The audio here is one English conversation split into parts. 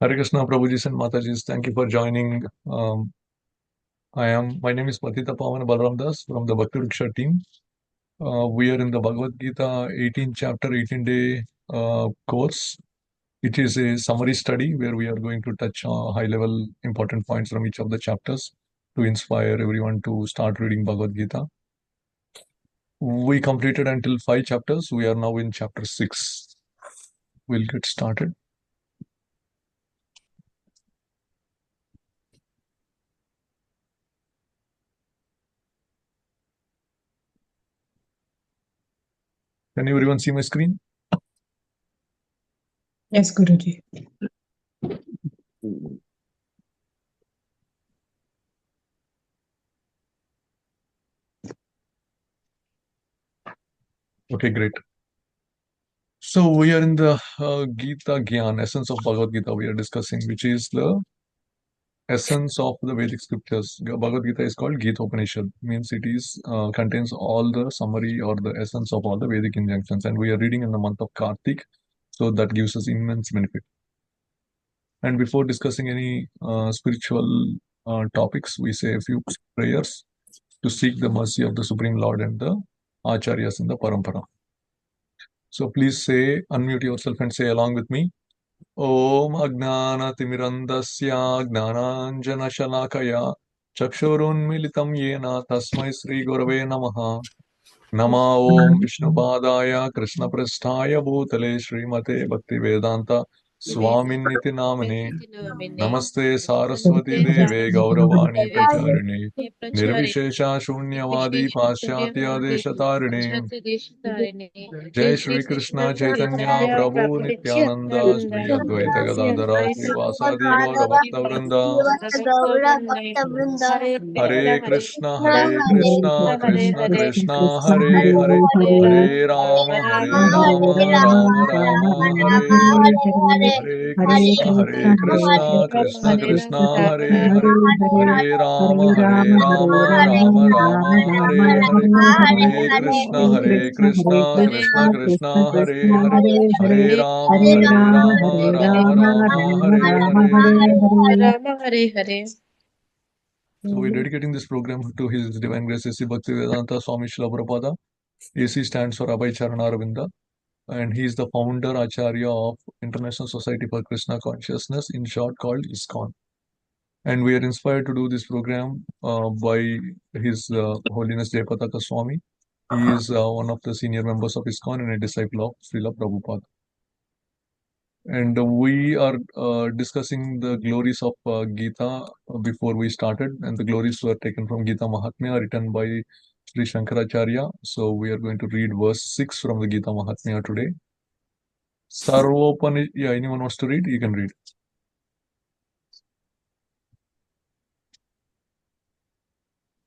Hare Krishna, Prabhuji and Matajis. Thank you for joining. My name is Patita Pavan Balaram Das from the Bhakti Vriksha team. We are in the Bhagavad Gita 18 chapter, 18-day course. It is a summary study where we are going to touch high level important points from each of the chapters to inspire everyone to start reading Bhagavad Gita. We completed until 5 chapters. We are now in chapter 6. We'll get started. Can everyone see my screen? Yes, Guruji. Okay, great. So we are in the Gita Gyan, essence of Bhagavad Gita we are discussing, which is the essence of the Vedic scriptures. Bhagavad Gita is called Gita Upanishad, means it is contains all the summary or the essence of all the Vedic injunctions. And we are reading in the month of Kartik, so that gives us immense benefit. And before discussing any spiritual topics, we say a few prayers to seek the mercy of the Supreme Lord and the Acharyas in the Parampara. So please say, unmute yourself and say along with me. ॐ अज्ञानतिमिरन्दस्य ज्ञानाञ्जनशलाकया चक्षुरुन्मिलितं येन तस्मै श्रीगुरवे नमः। नमः ॐ विष्णुपादाय कृष्णपृष्ठाय भूतले श्रीमते भक्तिवेदान्त स्वामिन्निति नामिने नमस्ते सारस्वती देवे गौरवाणी प्रचारिणे निर्विशेषा शून्यवादी पाश्चात्य देशतारिणे जय श्री कृष्ण चैतन्य प्रभु नित्यानंद श्री अद्वैत गदाधर श्रीवासादि गौर भक्त वृंद हरे Krishna Krishna Krishna Hare Hare Hare Ram Ram Ram Hare Hare Hare Krishna Krishna Krishna Hare Hare Hare Ram Ram Ram Hare Hare Hare Krishna Krishna Krishna Hare Hare Hare Ram Ram Ram Hare Hare. Rama Hare Hare. So we're dedicating this program to His Divine Grace A.C. Bhaktivedanta Swami Srila Prabhupada. AC stands for Abhay Charana Aravinda, and he is the founder Acharya of International Society for Krishna Consciousness, in short called ISKCON. And we are inspired to do this program by His Holiness Jayapataka Swami. He is one of the senior members of ISKCON and a disciple of Srila Prabhupada. And we are discussing the glories of Gita before we started, and the glories were taken from Gita Mahatmya written by Sri Shankaracharya. So we are going to read verse 6 from the Gita Mahatmya today. Yeah, anyone wants to read? You can read.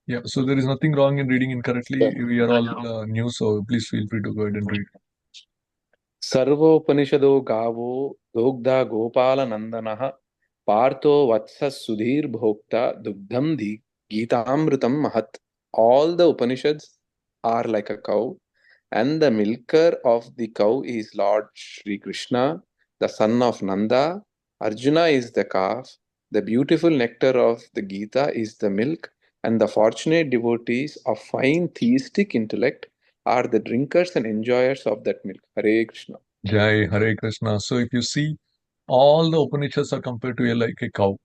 Yeah, so there is nothing wrong in reading incorrectly. We are all new, so please feel free to go ahead and read. सर्वोपनिषदो गावो दोग्धा गोपालनन्दनः पार्थो वत्सः सुधीर्भोक्ता दुग्धं गीतामृतं महत्. All the Upanishads are like a cow, and the milker of the cow is Lord Sri Krishna, the son of Nanda. Arjuna is the calf. The beautiful nectar of the Gita is the milk, and the fortunate devotees of fine theistic intellect are the drinkers and enjoyers of that milk. Hare Krishna. Jai Hare Krishna. So if you see, all the Upanishads are compared to like a cow.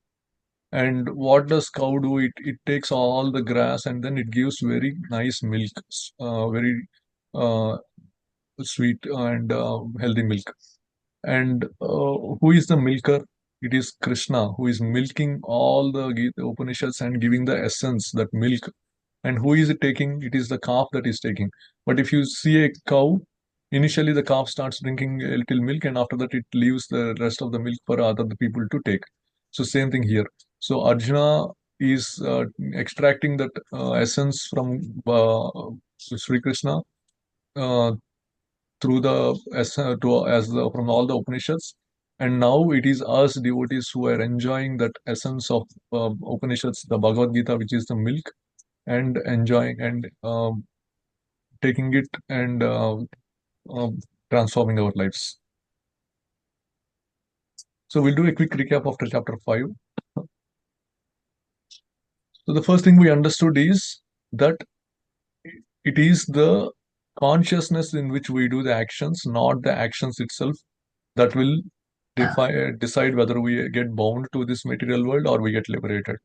And what does cow do? It takes all the grass and then it gives very nice milk, very uh, sweet and healthy milk. And who is the milker? It is Krishna who is milking all the Gita Upanishads and giving the essence, that milk. And who is it taking? It is the calf that is taking. But if you see a cow, initially the calf starts drinking a little milk, and after that it leaves the rest of the milk for other people to take. So same thing here. So Arjuna is extracting that essence from Sri Krishna uh, through the from all the Upanishads, and now it is us devotees who are enjoying that essence of Upanishads, the Bhagavad Gita, which is the milk, and enjoying and taking it and uh, transforming our lives. So we'll do a quick recap after chapter 5. So the first thing we understood is that it is the consciousness in which we do the actions, not the actions itself, that will decide whether we get bound to this material world or we get liberated.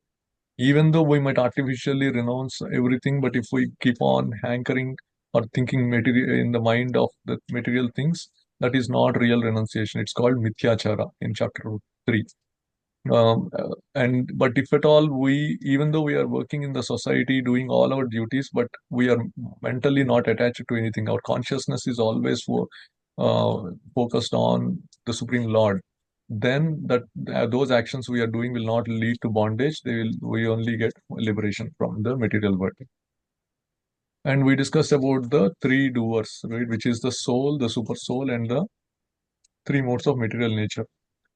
Even though we might artificially renounce everything, but if we keep on hankering or thinking material in the mind of the material things, that is not real renunciation. It's called mithyachara in chapter 3. And but if at all we, even though we are working in the society doing all our duties, but we are mentally not attached to anything, our consciousness is always focused on the Supreme Lord, then that those actions we are doing will not lead to bondage. We only get liberation from the material world. And we discussed about the three doers, right, which is the soul, the super soul, and the three modes of material nature.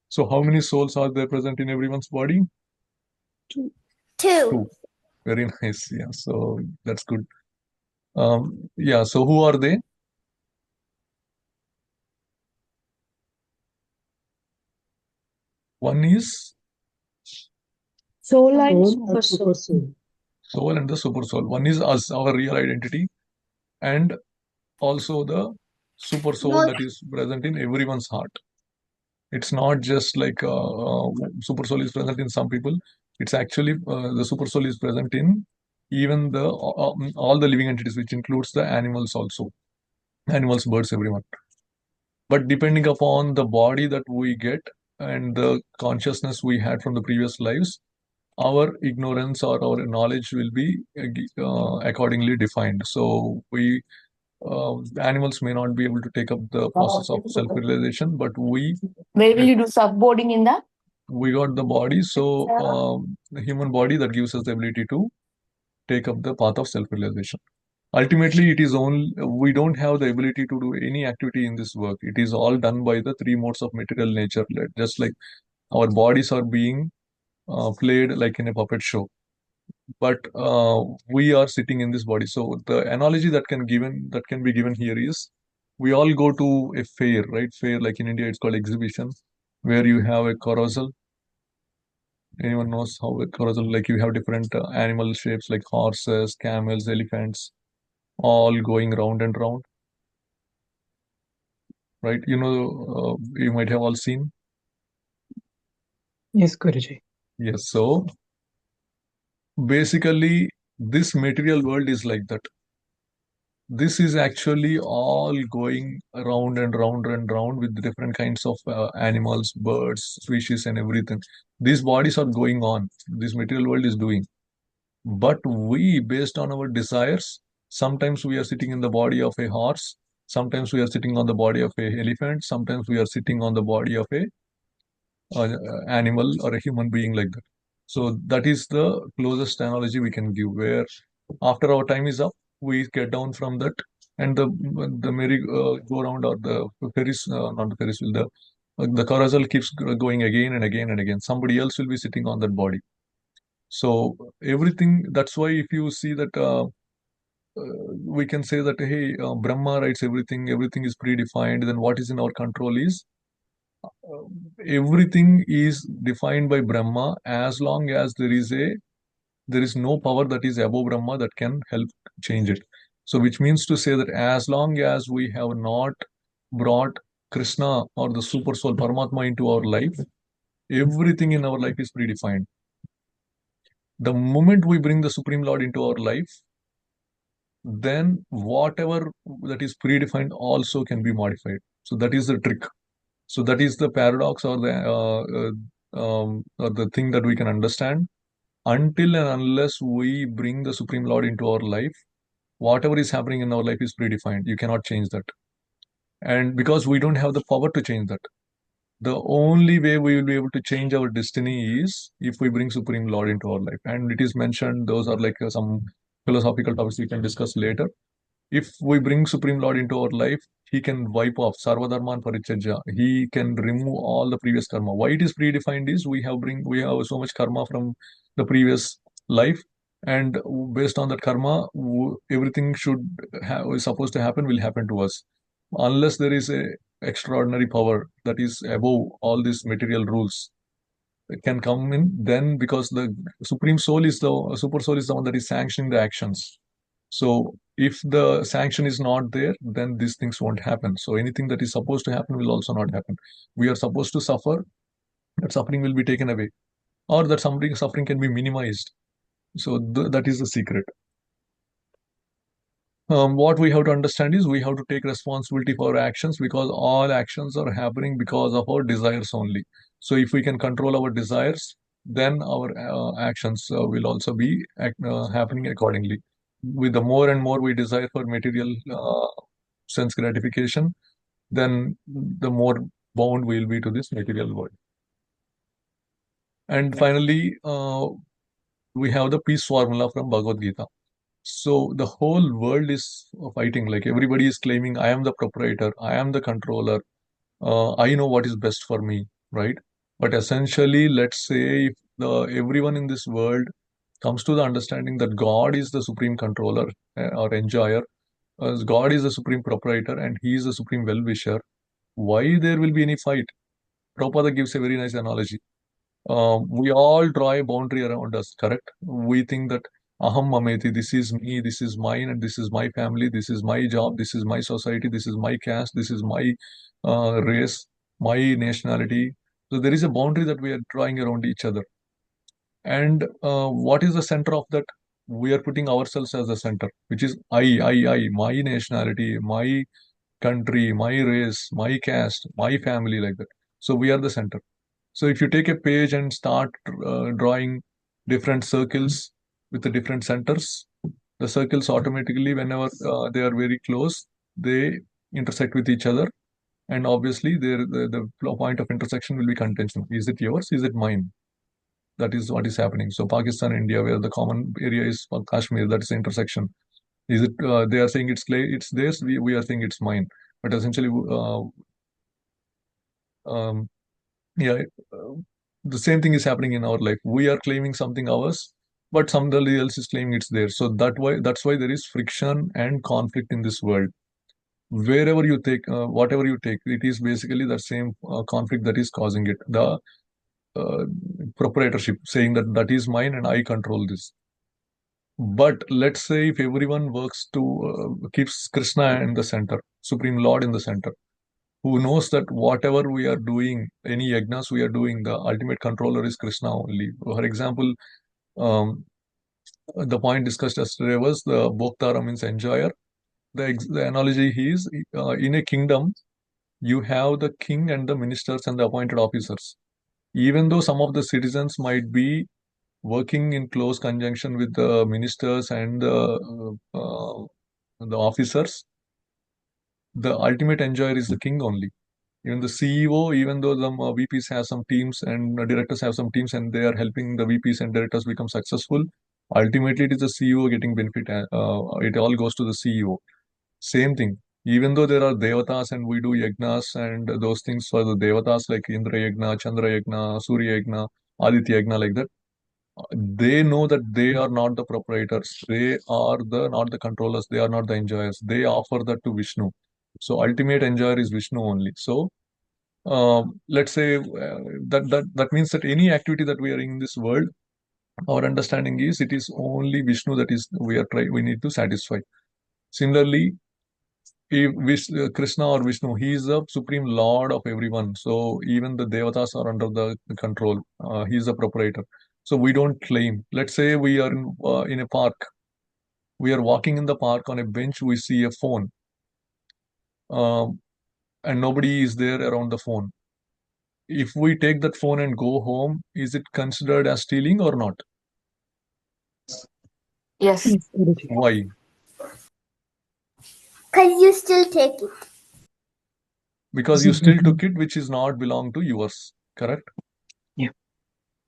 So how many souls are there present in everyone's body? Two. Two. Very nice. Yeah. So that's good. Yeah. So who are they? One is Soul and super soul. soul and the super soul. One is us, our real identity, and also the super soul that is present in everyone's heart. It's not just like super soul is present in some people. It's actually the super soul is present in even the all the living entities, which includes the animals also, animals, birds, everyone. But depending upon the body that we get and the consciousness we had from the previous lives, our ignorance or our knowledge will be accordingly defined. So animals may not be able to take up the process of self-realization, but Where will you do subboarding in the? we got the body. So the human body that gives us the ability to take up the path of self-realization. Ultimately, it is only we don't have the ability to do any activity in this work. It is all done by the three modes of material nature. Just like our bodies are being played like in a puppet show, but we are sitting in this body. So the analogy that can be given here is we all go to a fair, right? Fair, like in India, it's called exhibition, where you have a carousel. Anyone knows how a carousel, like you have different animal shapes like horses, camels, elephants, all going round and round, right? You might have all seen. Yes, Guruji. Yes. So basically, this material world is like that. This is actually all going round and round and round with different kinds of animals, birds, species, and everything. These bodies are going on. This material world is doing. But we, based on our desires, sometimes we are sitting in the body of a horse, sometimes we are sitting on the body of a elephant, sometimes we are sitting on the body of a animal or a human being like that. So that is the closest analogy we can give, where after our time is up, we get down from that, and the merry go round or the Ferris, not the Ferris wheel, the carousel keeps going again and again and again. Somebody else will be sitting on that body. So everything. That's why if you see that. We can say that hey, Brahma writes everything. Everything is predefined. Then what is in our control is everything is defined by Brahma as long as there is no power that is above Brahma that can help change it. So which means to say that as long as we have not brought Krishna or the super soul Paramatma into our life, everything in our life is predefined. The moment we bring the Supreme Lord into our life, then whatever that is predefined also can be modified. So that is the trick. So that is the paradox or the thing that we can understand. Until and unless we bring the Supreme Lord into our life, whatever is happening in our life is predefined. You cannot change that. And because we don't have the power to change that, the only way we will be able to change our destiny is if we bring Supreme Lord into our life. And it is mentioned, those are like some philosophical topics we can discuss later. If we bring Supreme Lord into our life, he can wipe off Sarvadharman Parityajya. He can remove all the previous karma. Why it is predefined is we have so much karma from the previous life, and based on that karma, everything is supposed to happen will happen to us. Unless there is a extraordinary power that is above all these material rules can come in then, because the supreme soul is the super soul is the one that is sanctioning the actions. So if the sanction is not there, then these things won't happen. So anything that is supposed to happen will also not happen. We are supposed to suffer, that suffering will be taken away, or that suffering can be minimized. So that is the secret. What we have to understand is we have to take responsibility for our actions, because all actions are happening because of our desires only. So if we can control our desires, then our actions will also be happening accordingly. With the more and more we desire for material sense gratification, then the more bound we will be to this material world. And finally, we have the peace formula from Bhagavad Gita. So the whole world is fighting, like everybody is claiming, I am the proprietor, I am the controller, I know what is best for me, right? But essentially, let's say if everyone in this world comes to the understanding that God is the supreme controller or enjoyer, God is the supreme proprietor, and He is the supreme well-wisher, why there will be any fight? Prabhupada gives a very nice analogy. We all draw a boundary around us, correct? We think that aham mameti, this is me, this is mine, and this is my family, this is my job, this is my society, this is my caste, this is my race, my nationality. So there is a boundary that we are drawing around each other. And what is the center of that? We are putting ourselves as the center, which is I, my nationality, my country, my race, my caste, my family, like that. So we are the center. So if you take a page and start drawing different circles with the different centers, the circles automatically, whenever they are very close, they intersect with each other. And obviously, the point of intersection will be contention. Is it yours? Is it mine? That is what is happening. So Pakistan, India, where the common area is Kashmir, that is the intersection. Is it? They are saying it's theirs. We are saying it's mine. But essentially, um, yeah, uh, the same thing is happening in our life. We are claiming something ours, but somebody else is claiming it's theirs. So that's why there is friction and conflict in this world. Wherever you take, whatever you take, it is basically the same conflict that is causing it. The uh, proprietorship saying that that is mine and I control this. But let's say if everyone works to keeps Krishna in the center, Supreme Lord in the center, who knows that whatever we are doing, any yagnas we are doing, the ultimate controller is Krishna only. For example, um, the point discussed yesterday was the Bhoktara means enjoyer. The analogy is in a kingdom, you have the king and the ministers and the appointed officers. Even though some of the citizens might be working in close conjunction with the ministers and the officers, the ultimate enjoyer is the king only. Even the CEO, even though the VPs have some teams and directors have some teams and they are helping the VPs and directors become successful, ultimately it is the CEO getting benefit. It all goes to the CEO. Same thing. Even though there are devatas and we do yagnas and those things for the devatas like Indra yagna, Chandra yagna, Surya yagna, Aditya yagna, like that, they know that they are not the proprietors. They are the not the controllers. They are not the enjoyers. They offer that to Vishnu. So ultimate enjoyer is Vishnu only. So let's say that means that any activity that we are in this world, our understanding is it is only Vishnu that is we need to satisfy. Similarly, if Krishna or Vishnu, he is the supreme lord of everyone. So even the devatas are under the control. He is the proprietor. So we don't claim. Let's say we are in a park. We are walking in the park on a bench. We see a phone, um, and nobody is there around the phone. If we take that phone and go home, is it considered as stealing or not? Yes. Why? Because you still take it. Because you still took it, which is not belong to yours, correct? Yeah.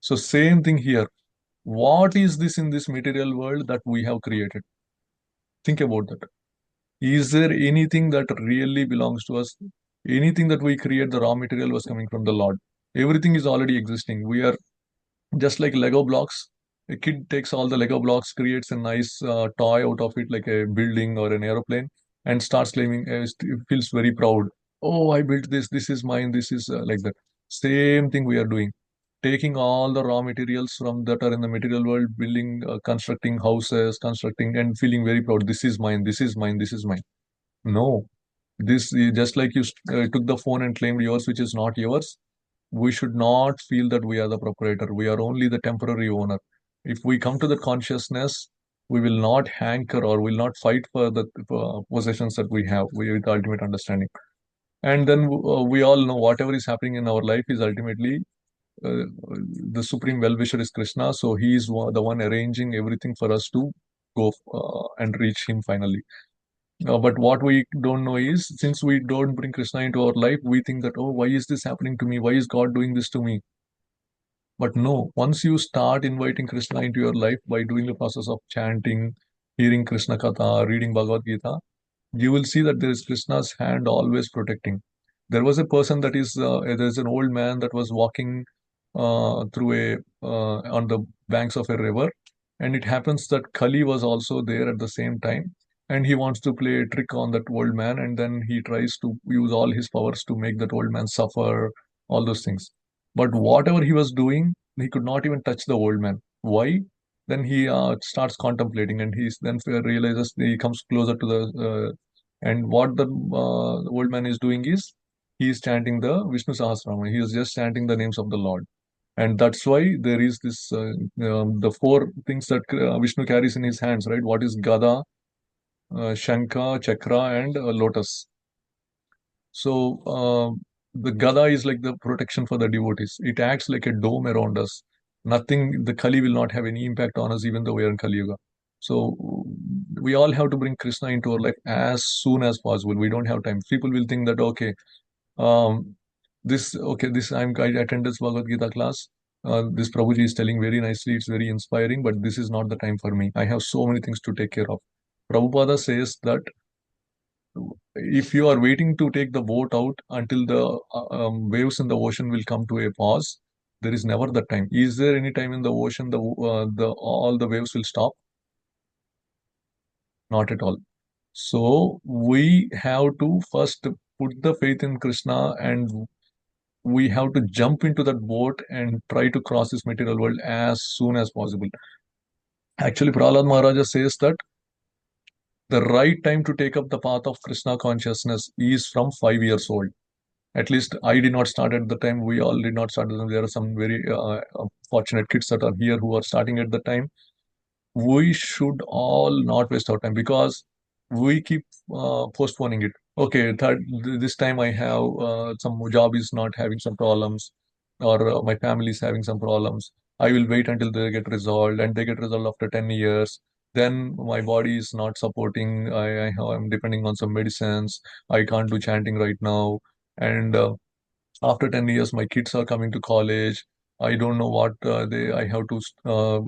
So same thing here. What is this in this material world that we have created? Think about that. Is there anything that really belongs to us? Anything that we create, the raw material was coming from the Lord. Everything is already existing. We are just like Lego blocks. A kid takes all the Lego blocks, creates a nice toy out of it, like a building or an aeroplane, and starts claiming, feels very proud. Oh, I built this, this is mine, this is like that. Same thing we are doing. Taking all the raw materials from that are in the material world, building, constructing houses, constructing, and feeling very proud. This is mine, this is mine, this is mine. No, this just like you took the phone and claimed yours, which is not yours. We should not feel that we are the proprietor. We are only the temporary owner. If we come to the consciousness, we will not hanker or will not fight for the possessions that we have. We with ultimate understanding. And then we all know whatever is happening in our life is ultimately uh, the supreme well-wisher is Krishna. So he is the one arranging everything for us to go and reach him finally. But what we don't know is, since we don't bring Krishna into our life, we think that, oh, why is this happening to me? Why is God doing this to me? But no, once you start inviting Krishna into your life by doing the process of chanting, hearing Krishna Katha, reading Bhagavad Gita, you will see that there is Krishna's hand always protecting. There was a person that is, there's an old man that was walking through on the banks of a river, and it happens that Kali was also there at the same time, and he wants to play a trick on that old man, and then he tries to use all his powers to make that old man suffer, all those things. But whatever he was doing, he could not even touch the old man. Why? Then he starts contemplating, and he then realizes he comes closer to the and what the old man is doing is he is chanting the Vishnu Sahasranama. He is just chanting the names of the Lord, and that's why there is this the four things that Vishnu carries in his hands, right? What is Gada, Shankha, Chakra, and Lotus. So the Gada is like the protection for the devotees. It acts like a dome around us. Nothing, the Kali will not have any impact on us, even though we are in Kali Yuga. So we all have to bring Krishna into our life as soon as possible. We don't have time. People will think that okay, um, this I attended this Bhagavad Gita class. This Prabhuji is telling very nicely. It's very inspiring, but this is not the time for me. I have so many things to take care of. Prabhupada says that if you are waiting to take the boat out until the waves in the ocean will come to a pause, there is never that time. Is there any time in the ocean the all the waves will stop? Not at all. So we have to first put the faith in Krishna, and we have to jump into that boat and try to cross this material world as soon as possible. Actually, Prahlad Maharaja says that the right time to take up the path of Krishna consciousness is from 5 years old. At least I did not start at the time. We all did not start at the time. There are some very fortunate kids that are here who are starting at the time. We should all not waste our time because we keep postponing it. Okay, this time I have some job is not having some problems, or my family is having some problems. I will wait until they get resolved, and they get resolved after 10 years. Then my body is not supporting. I'm depending on some medicines. I can't do chanting right now, and after 10 years my kids are coming to college. I don't know what they I have to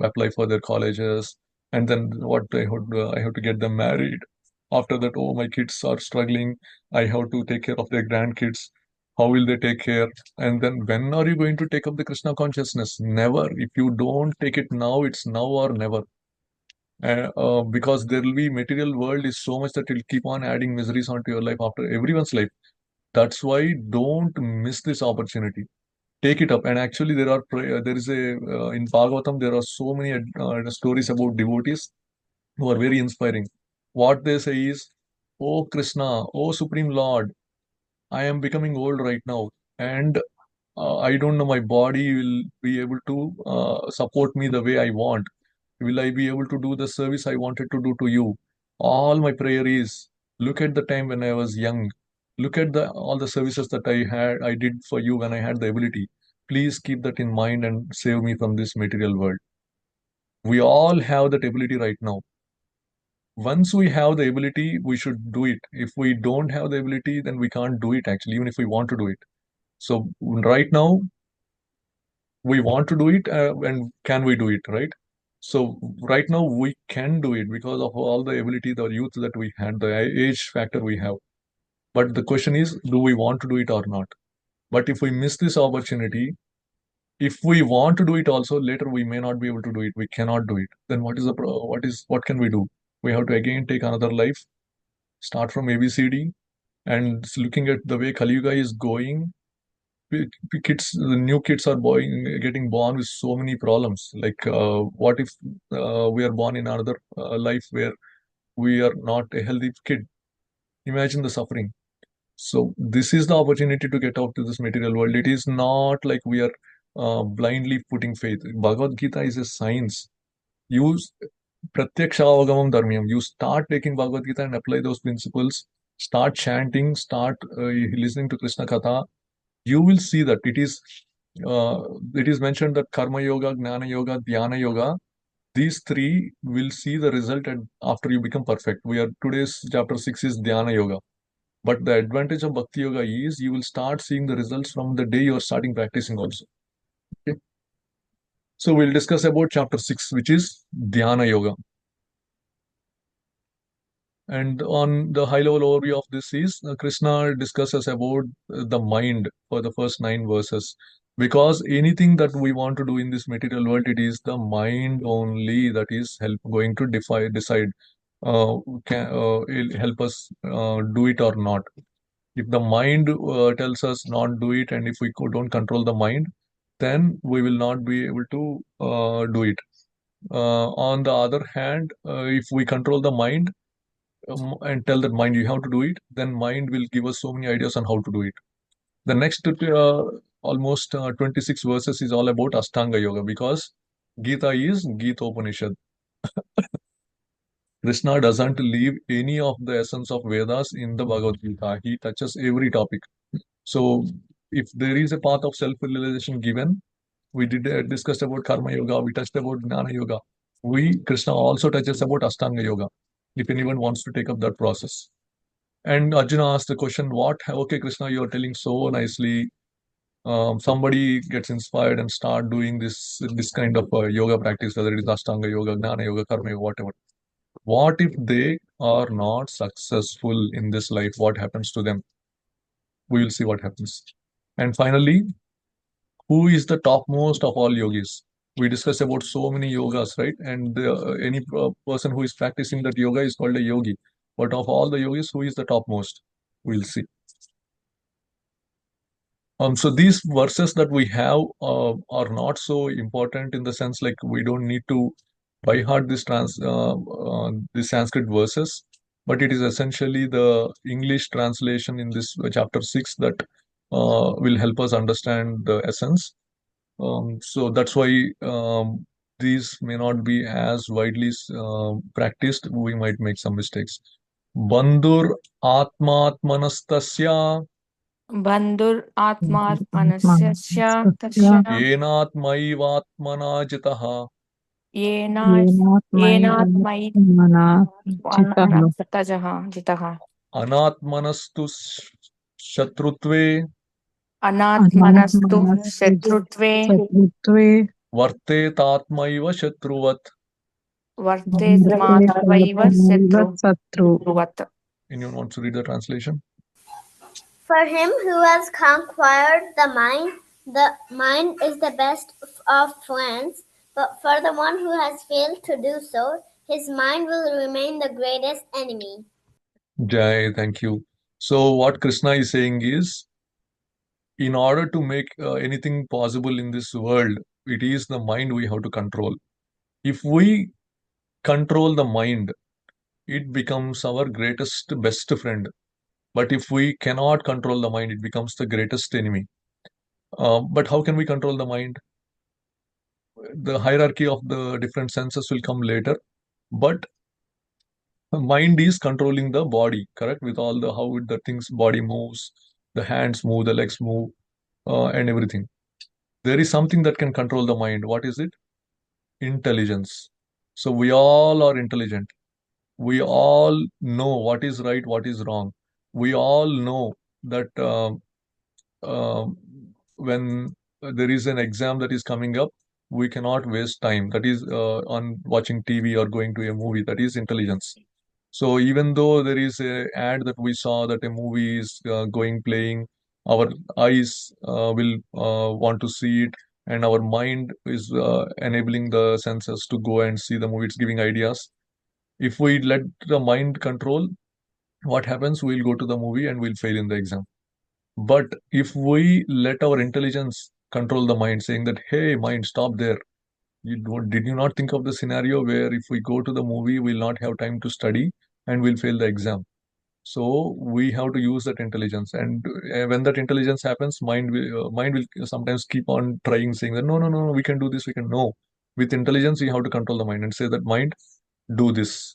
apply for their colleges, and then what I have to get them married. After that, oh, my kids are struggling. I have to take care of their grandkids. How will they take care? And then when are you going to take up the Krishna consciousness? Never. If you don't take it now, it's now or never. Because there will be material world is so much that it will keep on adding miseries onto your life after everyone's life. That's why don't miss this opportunity. Take it up. And actually, there is a in Bhagavatam there are so many stories about devotees who are very inspiring. What they say is, "Oh Krishna, oh Supreme Lord, I am becoming old right now, and I don't know my body will be able to support me the way I want. Will I be able to do the service I wanted to do to you? All my prayer is, look at the time when I was young. Look at the all the services that I did for you when I had the ability. Please keep that in mind and save me from this material world." We all have that ability right now. Once we have the ability, we should do it. If we don't have the ability, then we can't do it actually, even if we want to do it. So right now, we want to do it, and can we do it, right? So right now we can do it because of all the ability, the youth that we had, the age factor we have. But the question is, do we want to do it or not? But if we miss this opportunity, if we want to do it also, later we may not be able to do it. We cannot do it. Then what can we do? We have to again take another life, start from ABCD, And looking at the way Kali Yuga is going, the new kids are getting born with so many problems. Like, what if we are born in another life where we are not a healthy kid? Imagine the suffering. So this is the opportunity to get out to this material world. It is not like we are blindly putting faith. Bhagavad Gita is a science. Use Pratyaksha Avagamam Dharmyam. You start taking Bhagavad Gita and apply those principles. Start chanting. Start listening to Krishna Katha. You will see that uh, it is mentioned that Karma Yoga, Gnana Yoga, Dhyana Yoga. These three will see the result after you become perfect. We are today's chapter 6 is Dhyana Yoga. But the advantage of Bhakti Yoga is you will start seeing the results from the day you are starting practicing also. Okay. So we'll discuss about chapter 6, which is Dhyana Yoga. And on the high level overview of this is Krishna discusses about the mind for the first 9 verses. Because anything that we want to do in this material world, it is the mind only that is going to decide it'll help us do it or not. If the mind tells us not do it, and if we don't control the mind, then we will not be able to do it. On the other hand, if we control the mind and tell that mind you have to do it, then mind will give us so many ideas on how to do it. The next almost 26 verses is all about Ashtanga Yoga because Gita is Gita Upanishad. Krishna doesn't leave any of the essence of Vedas in the Bhagavad Gita. He touches every topic. So, if there is a path of self-realization given, we did discussed about Karma Yoga, we touched about Jnana Yoga. Krishna also touches about Ashtanga Yoga, if anyone wants to take up that process. And Arjuna asked the question, what? Okay, Krishna, you are telling so nicely. Somebody gets inspired and start doing this kind of yoga practice, whether it is Ashtanga Yoga, Jnana Yoga, Karma Yoga, whatever. What if they are not successful in this life? What happens to them? We will see what happens. And finally, who is the topmost of all yogis? We discussed about so many yogas, right? And any person who is practicing that yoga is called a yogi. But of all the yogis, who is the topmost? We'll see. So these verses that we have are not so important in the sense like we don't need to by heart these Sanskrit verses, but it is essentially the English translation in this chapter 6 that will help us understand the essence. So that's why these may not be as widely practiced. We might make some mistakes. Bandhur Atmatmanastasya Bandhur Atmarpanasya Tasya येनात्मैवात्मना जितः Yena Yenat Mai Jitaha अनात्मनस्तु शत्रुत्वे Anatmanastu Shatrutve वर्तेतात्मैव शत्रुवत्. Vartetmatvaiva Satruvat. Anyone wants to read the translation? For him who has conquered the mind is the best of friends, but for the one who has failed to do so, his mind will remain the greatest enemy. Jai, thank you. So what Krishna is saying is, in order to make anything possible in this world, it is the mind we have to control. If we control the mind, it becomes our greatest best friend. But if we cannot control the mind, it becomes the greatest enemy. But how can we control the mind? The hierarchy of the different senses will come later. But the mind is controlling the body, correct? With all the how the things body moves, the hands move, the legs move, and everything. There is something that can control the mind. What is it? Intelligence. So we all are intelligent. We all know what is right, what is wrong. We all know that um, when there is an exam that is coming up, we cannot waste time. That is on watching TV or going to a movie. That is intelligence. So even though there is a ad that we saw that a movie is going playing, our eyes will want to see it, and our mind is enabling the senses to go and see the movie. It's giving ideas. If we let the mind control, what happens? We'll go to the movie and we'll fail in the exam. But if we let our intelligence control the mind, saying that, hey, mind, stop there. Did you not think of the scenario where if we go to the movie, we'll not have time to study and we'll fail the exam? So we have to use that intelligence, and when that intelligence happens, mind will sometimes keep on trying, saying that no, no, no, no, we can do this, we can. No, with intelligence, you have to control the mind and say that mind, do this.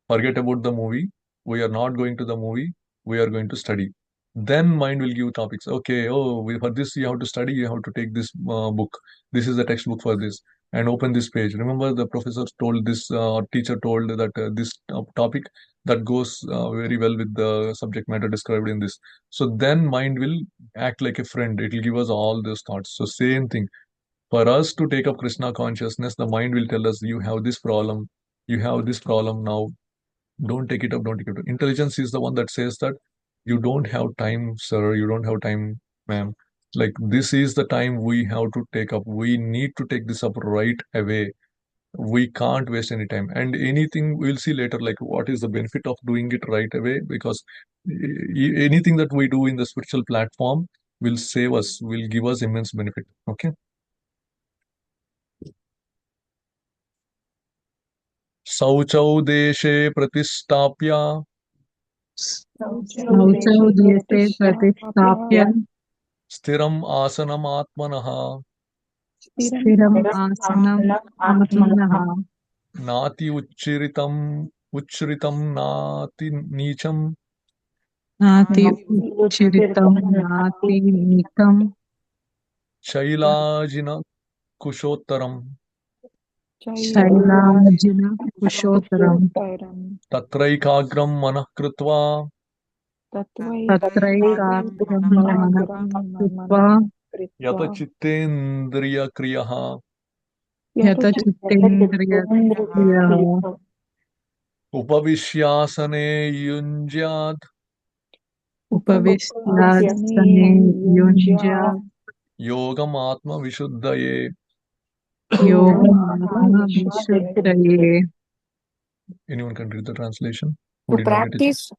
Forget about the movie. We are not going to the movie. We are going to study. Then mind will give topics. Okay, oh, for this you have to study. You have to take this book. This is the textbook for this, and open this page. Remember, the professor told this, teacher told that this topic that goes very well with the subject matter described in this. So then mind will act like a friend. It will give us all those thoughts. So same thing. For us to take up Krishna consciousness, the mind will tell us, you have this problem. You have this problem now, don't take it up, don't take it up. Intelligence is the one that says that you don't have time, sir, you don't have time, ma'am. Like, this is the time we have to take up. We need to take this up right away. We can't waste any time. And anything we'll see later, like what is the benefit of doing it right away? Because anything that we do in the spiritual platform will save us, will give us immense benefit. Okay. Sauchau deshe pratisthapya शौचौ देशे देशे प्रतिष्ठाप्य प्रतिष्ठाप्य stiram asanam atmanaha स्थिरम् आसनम् आत्मनः नाति उच्छ्रितं नाति नीचम नाति उच्चरितं नाति नीतं शैलाजिन कुशोत्तरम शैलाजिन कुशोत्तरम् तत्रैकाग्रम मनः कृत्वा तत्रैकाग्रं मनः कृत्वा यतचित्तेन्द्रियक्रियः यतचित्तेन्द्रियक्रियः उपविश्यासने युञ्ज्यात् उपविश्यासने युञ्ज्यात् योगमात्मविशुद्धये. योगमात्मविशुद्धये. Anyone can read the translation who To did not get it?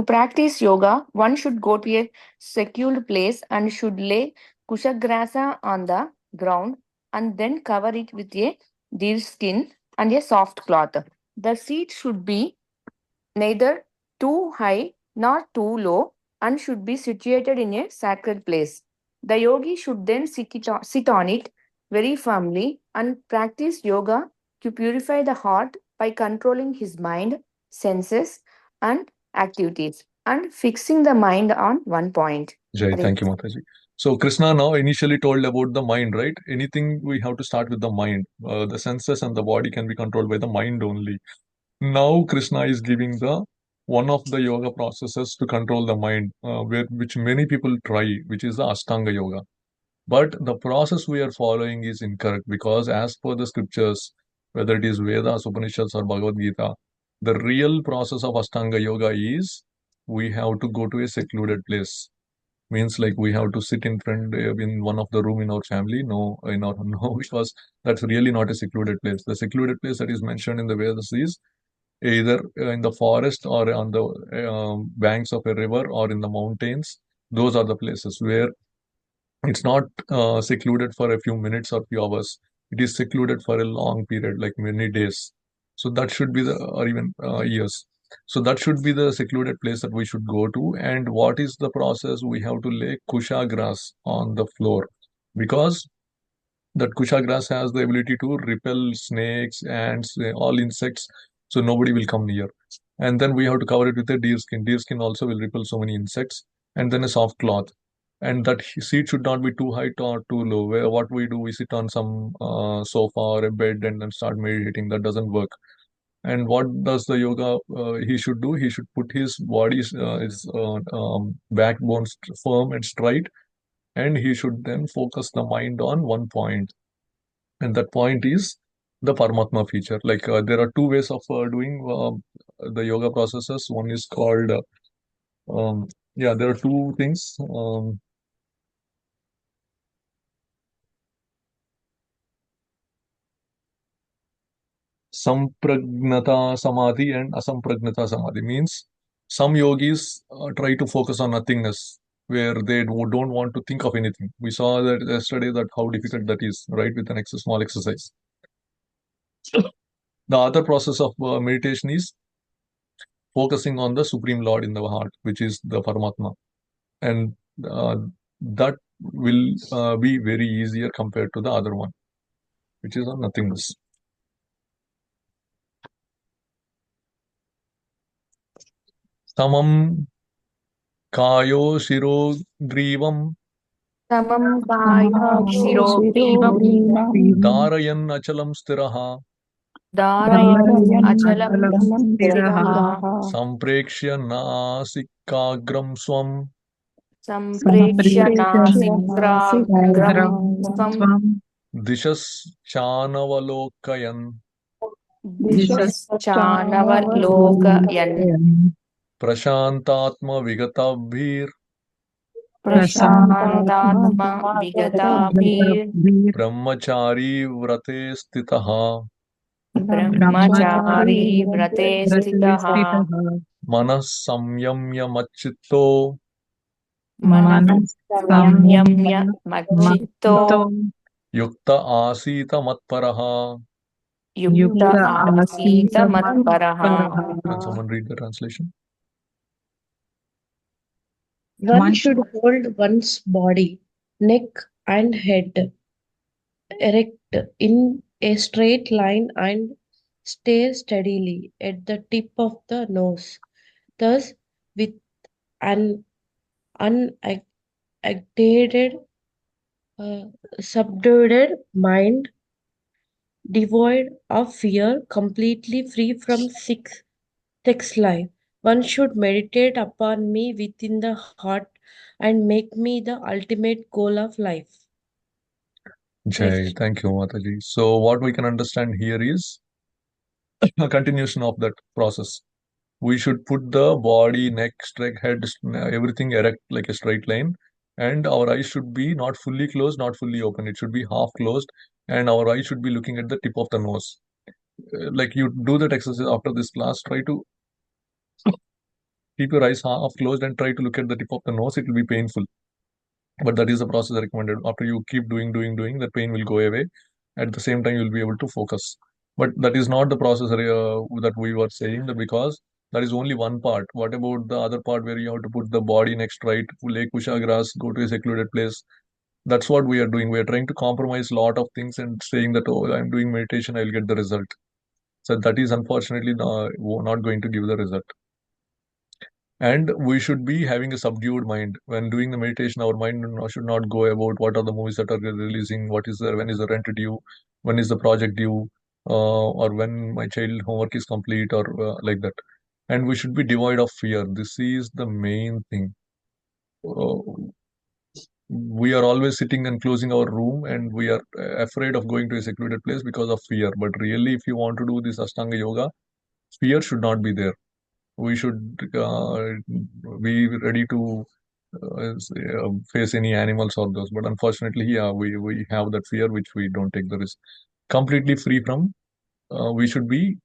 practice yoga, one should go to a secluded place and should lay kushagrasa on the ground and then cover it with a deer skin and a soft cloth. The seat should be neither too high nor too low and should be situated in a sacred place. The yogi should then sit on it very firmly and practice yoga to purify the heart by controlling his mind, senses, and activities and fixing the mind on one point. Jai, thank you, Mataji. So Krishna now initially told about the mind, right? Anything we have to start with the mind. The senses and the body can be controlled by the mind only. Now Krishna is giving the one of the yoga processes to control the mind, which many people try, which is the Ashtanga yoga. But the process we are following is incorrect, because as per the scriptures, whether it is Vedas, Upanishads, or Bhagavad Gita, the real process of Ashtanga yoga is we have to go to a secluded place. Means like we have to sit in front in one of the room in our family. No, in our no, because that's really not a secluded place. The secluded place that is mentioned in the Vedas is either in the forest or on the banks of a river or in the mountains. Those are the places where it's not secluded for a few minutes or few hours. It is secluded for a long period, like many days. So that should be the, or even years. So that should be the secluded place that we should go to. And what is the process? We have to lay kusha grass on the floor, because that kusha grass has the ability to repel snakes, ants, all insects. So nobody will come near. And then we have to cover it with a deer skin. Deer skin also will repel so many insects. And then a soft cloth. And that seat should not be too high or too low. Where what we do, we sit on some sofa or a bed and then start meditating. That doesn't work. And what does the yoga he should do? He should put his body's his backbone firm and straight, and he should then focus the mind on one point, and that point is the Paramatma feature. Like there are two ways of doing the yoga processes. One is called yeah, there are two things. Sampragnata samadhi and asampragnata samadhi. Means Some yogis try to focus on nothingness, where they don't want to think of anything. We saw that yesterday, that how difficult that is, right, with an small exercise. The other process of meditation is focusing on the Supreme Lord in the heart, which is the Paramatma. And uh, that will be very easier compared to the other one, which is on nothingness. Samam kayo shiro grivam Samam kaya shiro grivam darayan achalam stiraha dharayan achalam Dharayanachalamstiraha stiraha samprekshya nasikagram swam samprekshya Samprishanasikram nasikragram swam Swam dishas chanavalokayan dishaschanavalokayan Dishaschanavalokayan prashantatma vigatabhir Prasantatma prashantatma vigatabhir Vigatabhir brahmachari vrate stitaha brahmachari Brahmachari vrate stitaha Vratestitaha manas samyamya machitto manah Manas samyamya Samyamya machitto Mattito yukta asita matparaha. yukta Yukta asita Asita matparaha. Can someone read the translation? One should hold one's body, neck, and head erect in a straight line and stare steadily at the tip of the nose. Thus, with an unagitated, uh, subdued mind, devoid of fear, completely free from sex life, one should meditate upon me within the heart and make me the ultimate goal of life. Jai, thank you, Mataji. So, what we can understand here is a continuation of that process. We should put the body, neck, head, everything erect like a straight line, and our eyes should be not fully closed, not fully open. It should be half closed, and our eyes should be looking at the tip of the nose. Like you do that exercise after this class, try to keep your eyes half closed and try to look at the tip of the nose. It will be painful, but that is the process recommended. After you keep doing, the pain will go away. At the same time, you'll be able to focus. But that is not the process that we were saying, that because that is only one part. What about the other part where you have to put the body next, right, lay kusha grass, go to a secluded place? That's what we are doing. We are trying to compromise a lot of things and saying that, oh, I'm doing meditation, I'll get the result. So that is unfortunately not going to give the result. And we should be having a subdued mind when doing the meditation. Our mind should not go about what are the movies that are releasing, what is when is the rent due, when is the project due, or when my child homework is complete, or like that. And we should be devoid of fear. This is the main thing. uh, we are always sitting and closing our room, and we are afraid of going to a secluded place because of fear. But really, if you want to do this Ashtanga yoga, fear should not be there. We should be ready to face any animals or those. But unfortunately, yeah, we have that fear which we don't take the risk. Completely free from, we should be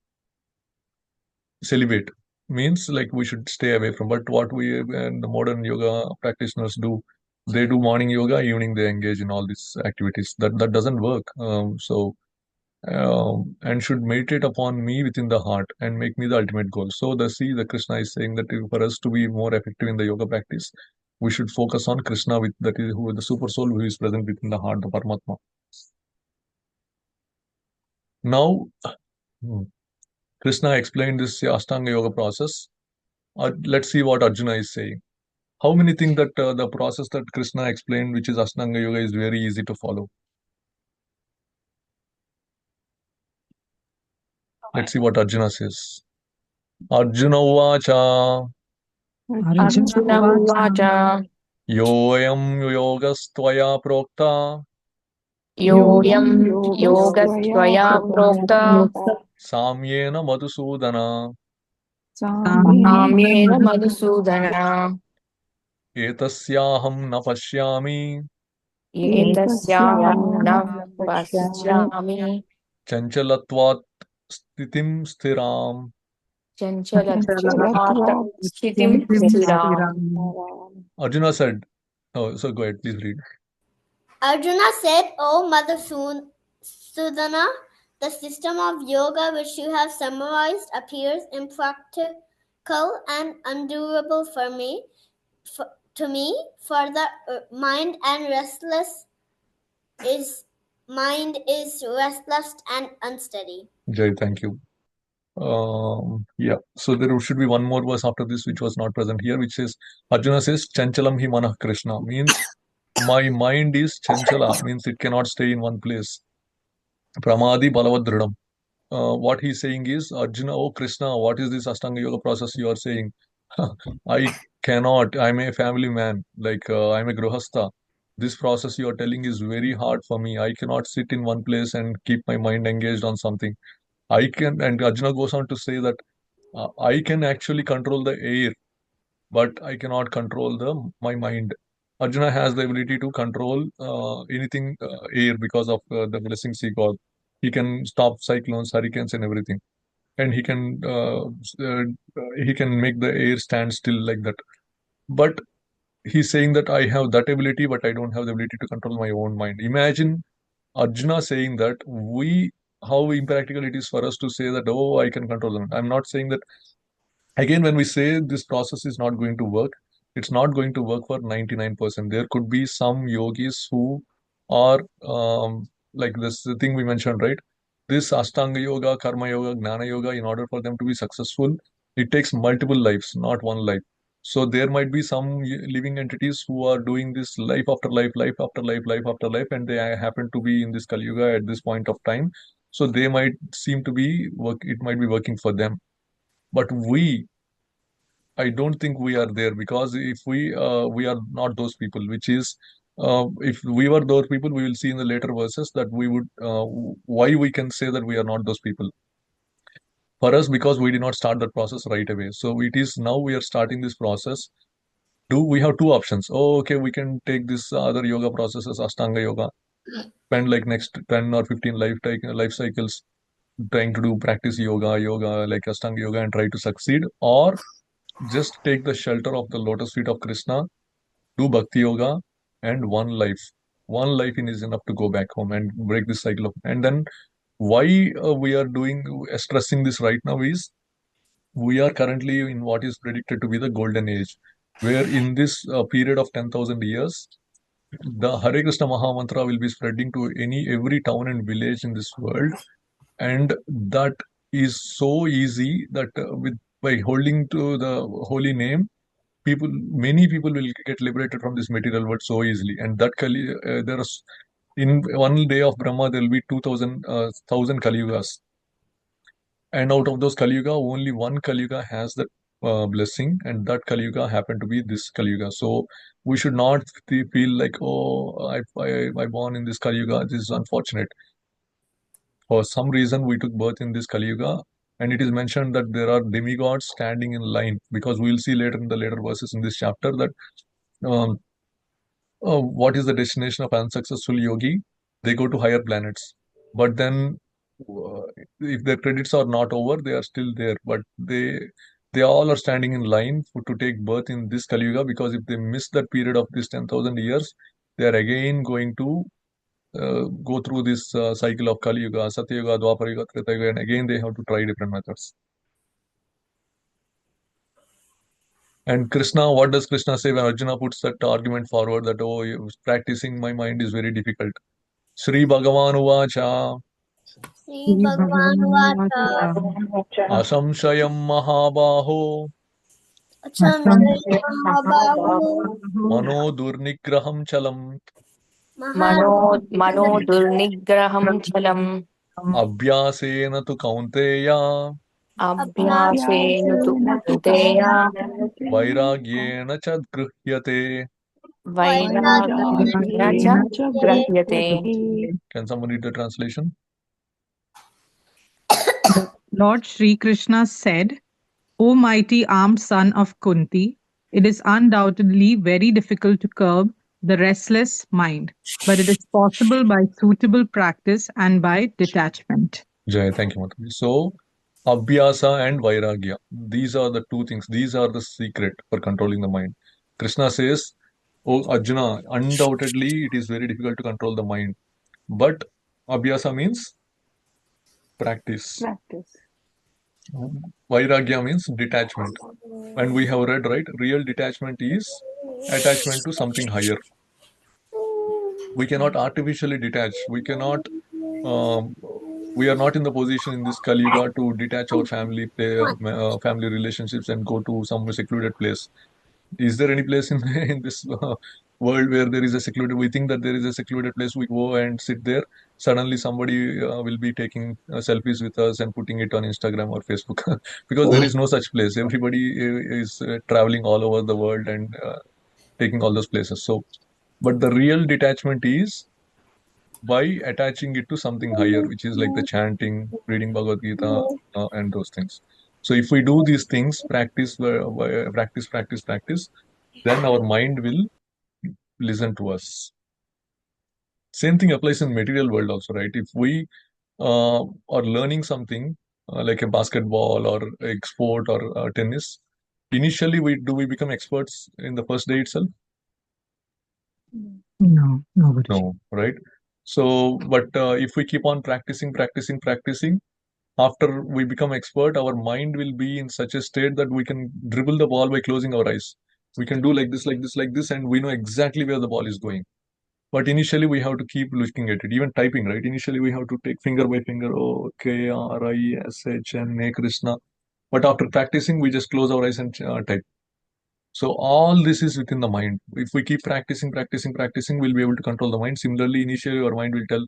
celibate. Means like we should stay away from. But what we and the modern yoga practitioners do, they do morning yoga, evening they engage in all these activities. That doesn't work. And should meditate upon me within the heart and make me the ultimate goal. So the Krishna is saying that for us to be more effective in the yoga practice, we should focus on Krishna, with that is who the super soul who is present within the heart, the Paramatma. Now, hmm, Krishna explained this Ashtanga yoga process. Let's see what Arjuna is saying. How many think that the process that Krishna explained, which is Ashtanga yoga, is very easy to follow? Let's see what Arjuna says. Arjuna Uvacha Arjuna Arjuna Uvacha uvacha Yoyam Yogastvaya Prokta yoyam Yoyam Yogastvaya yogastvaya prokta Prokta Samyena Madhusudana Samyena samyena Madhusudana madhusudana Etasyaham na pashyami etasyaham Etasyaham na na pashyami pasyami chanchalatvat stitim sthiram. Chanchalatva Stitim Stiram. Arjuna said, oh, so go ahead, please read. Arjuna said, "O Madhusudana, the system of yoga which you have summarized appears impractical and undurable for me. To me, for the mind is restless and unsteady." Jay, thank you. Yeah, so there should be one more verse after this which was not present here, which says Arjuna says Chanchalam hi manah Krishna, means my mind is chanchala, means it cannot stay in one place. Pramadi balavad dridam. What he's saying is, Arjuna, oh Krishna, what is this Ashtanga Yoga process you are saying? I cannot. I'm a family man, like I'm a grihastha. This process you are telling is very hard for me. I cannot sit in one place and keep my mind engaged on something. I can, and Arjuna goes on to say that I can actually control the air, but I cannot control my mind. Arjuna has the ability to control anything air because of the blessings he got. He can stop cyclones, hurricanes, and everything, and he can make the air stand still like that. But he's saying that I have that ability, but I don't have the ability to control my own mind. Imagine Arjuna saying that how impractical it is for us to say that, oh, I can control them. I'm not saying that. Again, when we say this process is not going to work, it's not going to work for 99%. There could be some yogis who are like this thing we mentioned, right? This Ashtanga yoga, Karma yoga, Gnana yoga, in order for them to be successful, it takes multiple lives, not one life. So there might be some living entities who are doing this life after life, life after life, life after life, and they happen to be in this Kali Yuga at this point of time. So they might seem to be it might be working for them. But I don't think we are there, because if we are not those people, which is if we were those people, we will see in the later verses that we would why we can say that we are not those people. For us, because we did not start that process right away. So it is now we are starting this process. Do we have two options? Oh, okay, we can take this other yoga processes, Ashtanga yoga, spend like next 10 or 15 life cycles trying to do practice yoga like Ashtanga yoga and try to succeed, or just take the shelter of the lotus feet of Krishna, do bhakti yoga, and one life. One life in is enough to go back home and break this cycle of. And then why we are doing stressing this right now is we are currently in what is predicted to be the golden age, where in this period of 10,000 years, the Hare Krishna Maha Mantra will be spreading to every town and village in this world, and that is so easy that with by holding to the holy name, many people will get liberated from this material world so easily. And that there are in one day of Brahma there will be 2,000 Kali Yugas, and out of those Kali Yuga, only one Kali Yuga has that blessing, and that Kali Yuga happened to be this Kali Yuga. So we should not feel like, oh, I born in this Kali Yuga. This is unfortunate. For some reason, we took birth in this Kali Yuga, and it is mentioned that there are demigods standing in line, because we will see later in the later verses in this chapter that um, what is the destination of unsuccessful yogi? They go to higher planets. But then, uh, if their credits are not over, they are still there. But they all are standing in line to take birth in this Kali Yuga, because if they miss that period of this 10,000 years, they are again going to go through this cycle of Kali Yuga, Satya Yuga, Dwapara Yuga, Treta Yuga, and again they have to try different methods. And Krishna, what does Krishna say when Arjuna puts that argument forward that, oh, practicing my mind is very difficult? Sri Bhagavan Uvacha Sri Bhagavan Vacha Asamshayam Mahabaho Achamsaya Mahabahu Mano Durnigraham Chalam Mano Durnigraham Chalam Abhyasena tu Kaunteya Abhyasenu Kuteya Vairagyena Chad Gruhyate. Vairagya cha Grahyate. Can someone read the translation? Lord Sri Krishna said, O mighty armed son of Kunti, it is undoubtedly very difficult to curb the restless mind, but it is possible by suitable practice and by detachment. Jai, thank you, Mataji. So, Abhyasa and Vairagya. These are the two things. These are the secret for controlling the mind. Krishna says, "Oh Arjuna, undoubtedly it is very difficult to control the mind. But Abhyasa means practice. Practice. Vairagya means detachment. And we have read, right? Real detachment is attachment to something higher. We cannot artificially detach. Um, we are not in the position in this Kali Yuga to detach our family relationships and go to some secluded place. Is there any place in in this world where there is a secluded? We think that there is a secluded place. We go and sit there. Suddenly, somebody will be taking selfies with us and putting it on Instagram or Facebook, because there is no such place. Everybody is traveling all over the world and taking all those places. So, but the real detachment is by attaching it to something higher, which is like the chanting, reading Bhagavad Gita, and those things. So, if we do these things, practice, then our mind will listen to us. Same thing applies in material world also, right? If we are learning something like a basketball or a sport or tennis, initially we become experts in the first day itself? No, nobody. No, right? So, but if we keep on practicing, after we become expert, our mind will be in such a state that we can dribble the ball by closing our eyes. We can do like this, and we know exactly where the ball is going. But initially, we have to keep looking at it. Even typing, right? Initially, we have to take finger by finger. Oh, K R I S H N A Krishna. But after practicing, we just close our eyes and type. So all this is within the mind. If we keep practicing, we'll be able to control the mind. Similarly, initially, our mind will tell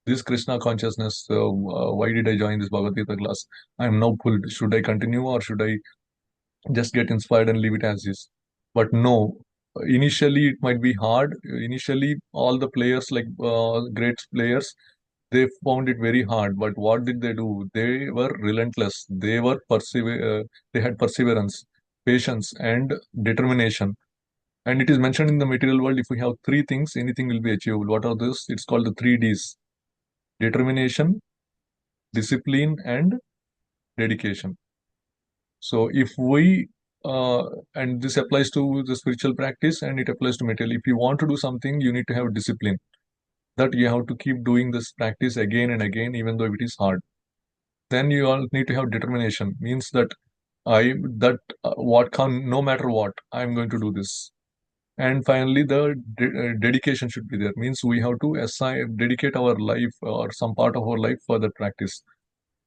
this Krishna consciousness. Why did I join this Bhagavad Gita class? I am now pulled. Should I continue or should I just get inspired and leave it as is? But no, initially it might be hard. Initially, all the players, like great players, they found it very hard. But what did they do? They were relentless. They had perseverance, patience, and determination. And it is mentioned in the material world, if we have three things, anything will be achievable. What are those? It's called the three Ds: determination, discipline, and dedication. So if we and this applies to the spiritual practice and it applies to material. If you want to do something, you need to have discipline. That you have to keep doing this practice again and again, even though it is hard. Then you all need to have determination. Means that what can, no matter what, I'm going to do this. And finally, the dedication should be there. Means we have to dedicate our life or some part of our life for that practice.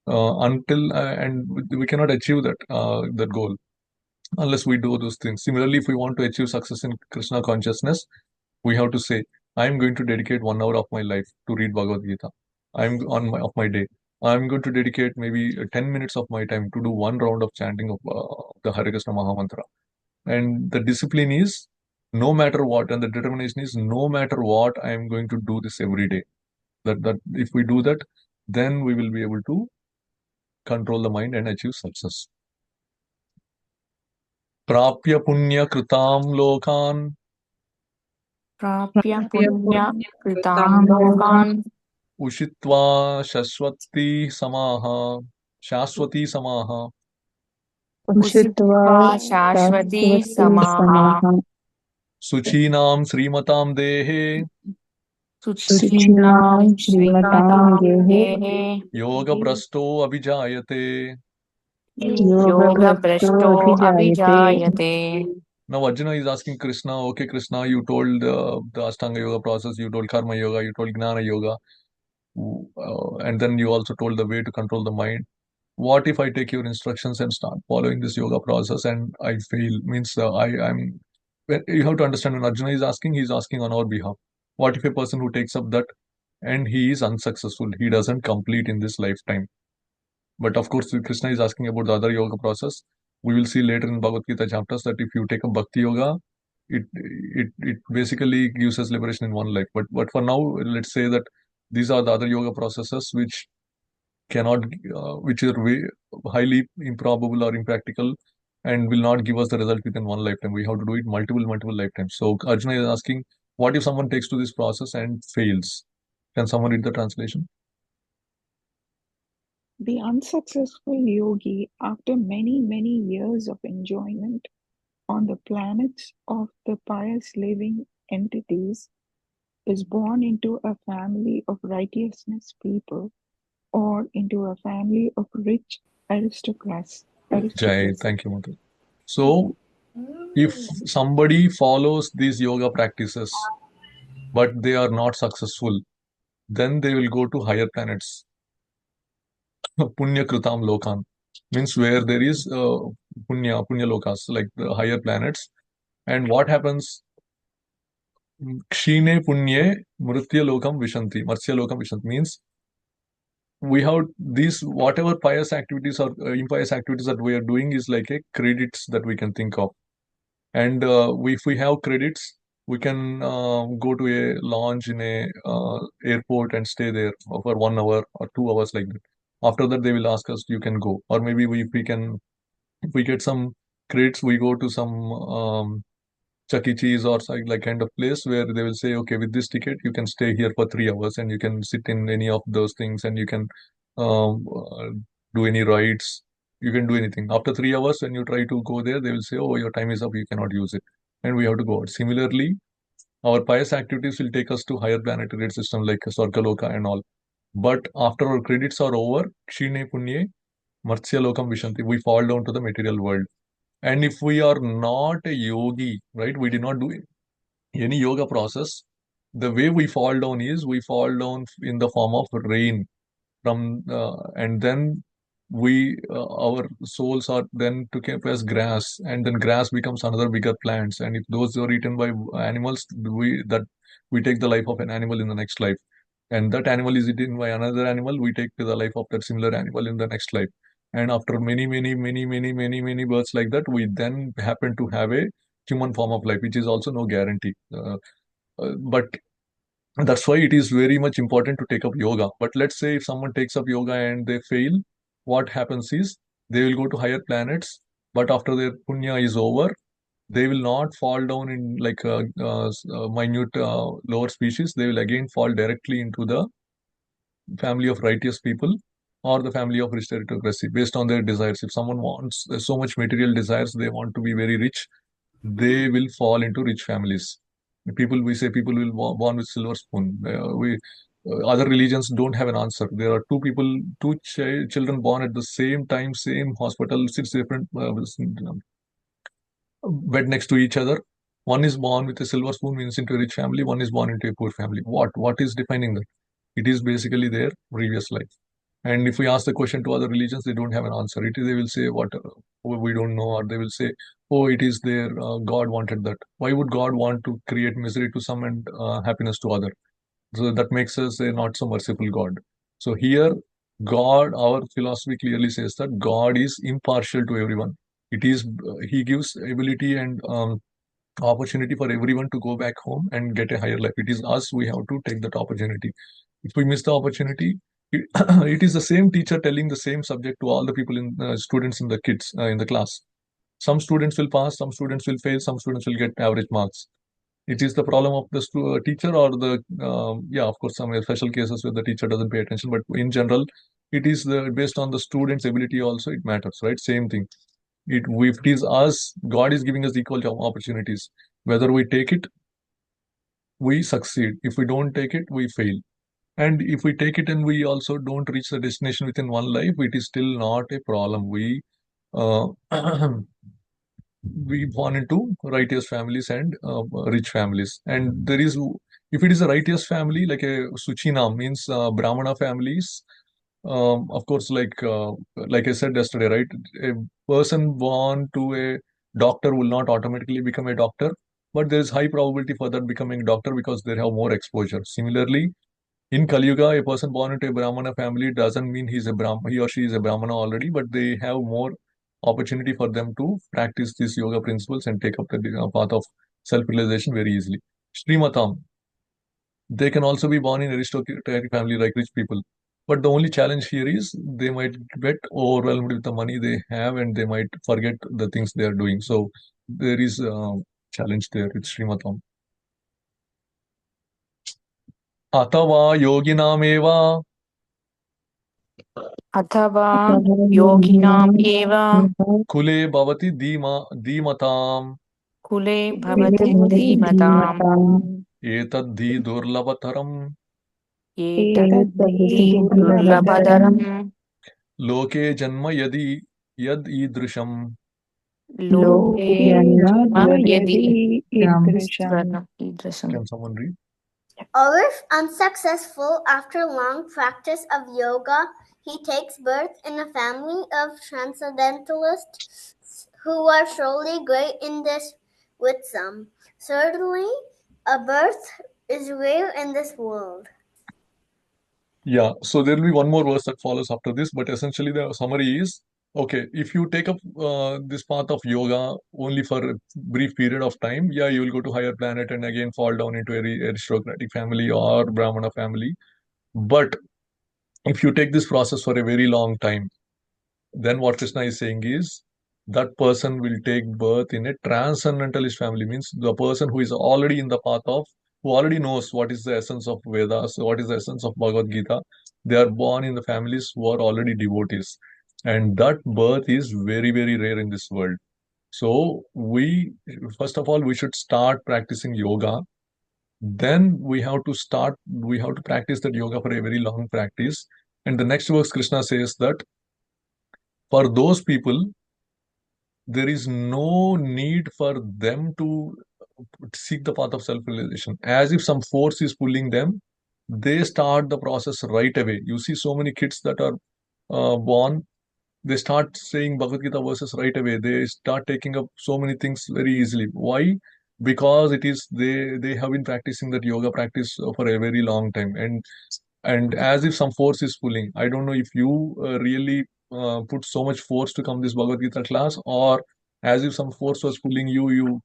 Until and we cannot achieve that goal unless we do those things. Similarly, if we want to achieve success in Krishna consciousness, we have to say, I'm going to dedicate 1 hour of my life to read Bhagavad Gita. Of my day. I'm going to dedicate maybe 10 minutes of my time to do one round of chanting of the Hare Krishna Maha Mantra. And the discipline is no matter what, and the determination is no matter what, I am going to do this every day. That if we do that, then we will be able to control the mind and achieve success. Prapya punya kritam lokan Prapya punya kritam lokan ushitva shashwati samaha Ushitva usitva shashwati Shashwati samaha Samaha suchinam srimatam dehe suchinam Suchinam Srimatam srimatam Gehe dehe yoga prasto abhijayate. Yoga yoga Bhrasto brashto Abhijayate. abhijayate. Now Arjuna is asking Krishna, okay, Krishna, you told the Ashtanga Yoga process, you told Karma Yoga, you told Gnana Yoga, and then you also told the way to control the mind. What if I take your instructions and start following this yoga process and I fail? Means I'm. You have to understand when Arjuna is asking, he's asking on our behalf. What if a person who takes up that and he is unsuccessful, he doesn't complete in this lifetime? But of course, Krishna is asking about the other yoga process. We will see later in Bhagavad Gita chapters that if you take a bhakti yoga, it basically gives us liberation in one life. But for now, let's say that these are the other yoga processes cannot, which are highly improbable or impractical, and will not give us the result within one lifetime. We have to do it multiple lifetimes. So Arjuna is asking, what if someone takes to this process and fails? Can someone read the translation? The unsuccessful yogi, after many, many years of enjoyment on the planets of the pious living entities, is born into a family of righteousness people or into a family of rich aristocrats, Jai, aristocracy. thank you, Mother. So, if somebody follows these yoga practices, but they are not successful, then they will go to higher planets. Punya Kritam Lokan means where there is Punya Lokas, like the higher planets. And what happens? Kshine Punye Mritya Lokam Vishanti. Marsya Lokam Vishanti means we have these whatever pious activities or impious activities that we are doing is like a credits that we can think of. And if we have credits, we can go to a lounge in a airport and stay there for 1 hour or 2 hours like that. After that, they will ask us, you can go. Or maybe if we get some credits, we go to some Chuck E. Cheese or like kind of place where they will say, okay, with this ticket, you can stay here for 3 hours and you can sit in any of those things and you can um, uh, do any rides. You can do anything. After 3 hours, when you try to go there, they will say, oh, your time is up, you cannot use it. And we have to go out. Similarly, our pious activities will take us to higher planetary system like Swargaloka and all. But after our credits are over, Kshine Punye, Marsya Lokam Vishanti, we fall down to the material world. And if we are not a yogi, right, we did not do any yoga process, the way we fall down is we fall down in the form of rain from, and then our souls are then took up as grass, and then grass becomes another bigger plants. And if those are eaten by animals, we take the life of an animal in the next life, and that animal is eaten by another animal, we take the life of that similar animal in the next life. And after many births like that, we then happen to have a human form of life, which is also no guarantee. But that's why it is very much important to take up yoga. But let's say if someone takes up yoga and they fail, what happens is they will go to higher planets, but after their punya is over, they will not fall down in like a minute lower species. They will again fall directly into the family of righteous people or the family of rich aristocracy based on their desires. If someone wants so much material desires, they want to be very rich, they will fall into rich families. We say people will born with silver spoon. We Other religions don't have an answer. There are two children born at the same time, same hospital, six different bed next to each other. One is born with a silver spoon, means into a rich family. One is born into a poor family. What is defining that? It is basically their previous life. And if we ask the question to other religions, they don't have an answer. They will say what we don't know, or they will say, "Oh, it is their God wanted that." Why would God want to create misery to some and happiness to other? So that makes us a not so merciful God. So here, God, our philosophy clearly says that God is impartial to everyone. He gives ability and opportunity for everyone to go back home and get a higher life. It is us, we have to take that opportunity. If we miss the opportunity, it is the same teacher telling the same subject to all the people students in the kids in the class. Some students will pass, some students will fail, some students will get average marks. It is the problem of the teacher or the yeah, of course, some special cases where the teacher doesn't pay attention, but in general, it is based on the student's ability also, it matters, right? Same thing. If it is us, God is giving us equal job opportunities. Whether we take it, we succeed. If we don't take it, we fail. And if we take it and we also don't reach the destination within one life, it is still not a problem. Uh, we born into righteous families and rich families. And if it is a righteous family, like a Suchina means Brahmana families, of course, like I said yesterday, right? A person born to a doctor will not automatically become a doctor, but there is high probability for that becoming a doctor because they have more exposure. Similarly, in Kali Yuga, a person born into a Brahmana family doesn't mean he or she is a Brahmana already, but they have more opportunity for them to practice these yoga principles and take up the path of self-realization very easily. Srimatam, they can also be born in aristocratic family like rich people. But the only challenge here is they might get overwhelmed with the money they have and they might forget the things they are doing. So there is a challenge there with Srimatam. अथवा योगिनामेव अथवा योगिनाम् एव कुले भवति धीमताम् कुले भवति धीमताम् एतद्धि दुर्लभतरम् एतद्धि दुर्लभतरम् लोके जन्म यद् ईदृशम् लोके जन्म यदि idrisham. ईदृशम्. Can someone read? Or if unsuccessful after long practice of yoga, he takes birth in a family of transcendentalists who are surely great in this with some. Certainly, a birth is rare in this world. Yeah, so there will be one more verse that follows after this, but essentially the summary is okay, if you take up this path of yoga only for a brief period of time, yeah, you will go to higher planet and again fall down into a aristocratic family or Brahmana family. But if you take this process for a very long time, then what Krishna is saying is that person will take birth in a transcendentalist family, means the person who is already in the path of, who already knows what is the essence of Vedas, what is the essence of Bhagavad Gita. They are born in the families who are already devotees. And that birth is very, very rare in this world. So first of all, we should start practicing yoga. Then we have to practice that yoga for a very long practice. And the next verse, Krishna says that for those people, there is no need for them to seek the path of self-realization. As if some force is pulling them, they start the process right away. You see so many kids that are born, they start saying Bhagavad Gita verses right away. They start taking up so many things very easily. Why? Because it is they have been practicing that yoga practice for a very long time, and as if some force is pulling. I don't know if you really put so much force to come this Bhagavad Gita class, or as if some force was pulling you,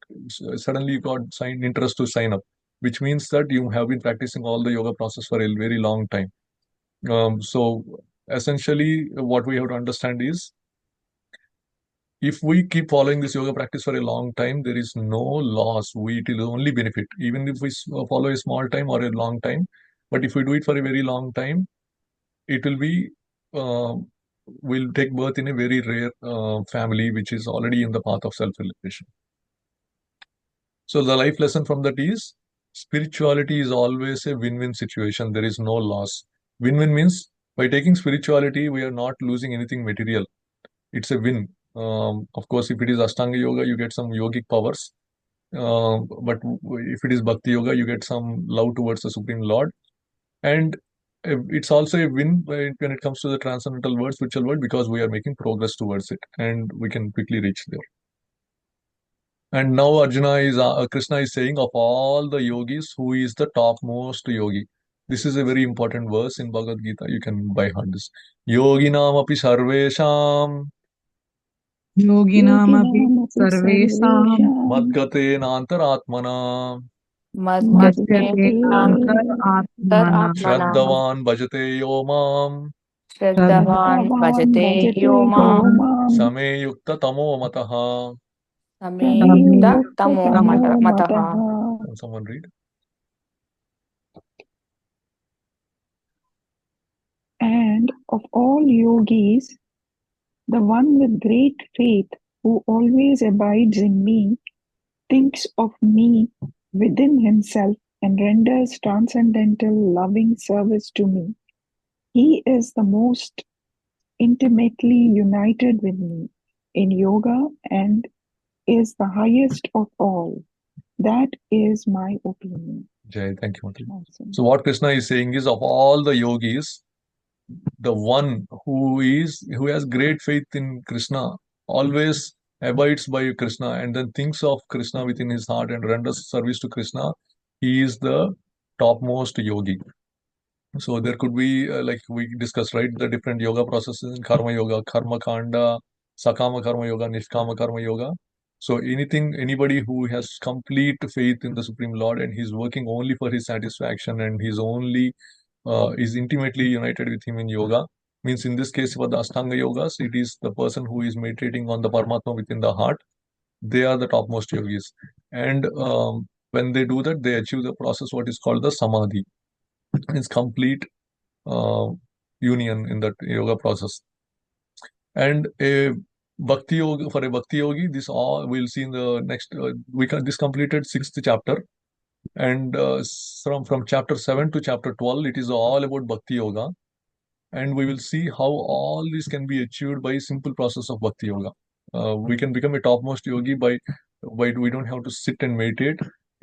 suddenly got signed interest to sign up, which means that you have been practicing all the yoga process for a very long time. So essentially, what we have to understand is if we keep following this yoga practice for a long time, there is no loss. It will only benefit, even if we follow a small time or a long time. But if we do it for a very long time, it uh, will take birth in a very rare family which is already in the path of self-realization. So the life lesson from that is spirituality is always a win-win situation. There is no loss. Win-win means by taking spirituality, we are not losing anything material. It's a win. Of course, if it is Ashtanga Yoga, you get some yogic powers. But if it is Bhakti Yoga, you get some love towards the Supreme Lord. And it's also a win when it comes to the transcendental world, spiritual world, because we are making progress towards it and we can quickly reach there. And now Krishna is saying of all the yogis, who is the topmost yogi. This is a very important verse in Bhagavad Gita. You can by heart this. Yoginam api sarvesham योगिनामपि Yoginamapi सर्वेषां sarvesham madgatenantaratmana मद्यते madhyate अन्तरात्मना shraddhavan bhajate yo mam श्रद्धावान् Shraddhavan भजते यो bhajate माम् yomam same yukta tamo mataha. समेयुक्त तमो Samyuktamo मतः. mataha. Can someone read? And of all yogis, the one with great faith who always abides in me, thinks of me within himself and renders transcendental loving service to me. He is the most intimately united with me in yoga and is the highest of all. That is my opinion. Jai, thank you, Mati. Awesome. So what Krishna is saying is of all the yogis, the one who has great faith in Krishna, always abides by Krishna and then thinks of Krishna within his heart and renders service to Krishna, he is the topmost yogi. So there could be, like we discussed, right, the different yoga processes in karma yoga, karma kanda, sakama karma yoga, nishkama karma yoga. So anybody who has complete faith in the Supreme Lord and he's working only for his satisfaction and he's only is intimately united with him in yoga, means in this case for the Ashtanga yogas, it is the person who is meditating on the Paramatma within the heart. They are the topmost yogis. And when they do that, they achieve the process what is called the Samadhi. It's complete uh, union in that yoga process. And a bhakti yoga, for a bhakti yogi, this all we'll see in the next. This completed sixth chapter, and from chapter 7 to chapter 12, it is all about bhakti yoga, and we will see how all this can be achieved by simple process of bhakti yoga. We can become a topmost yogi by we don't have to sit and meditate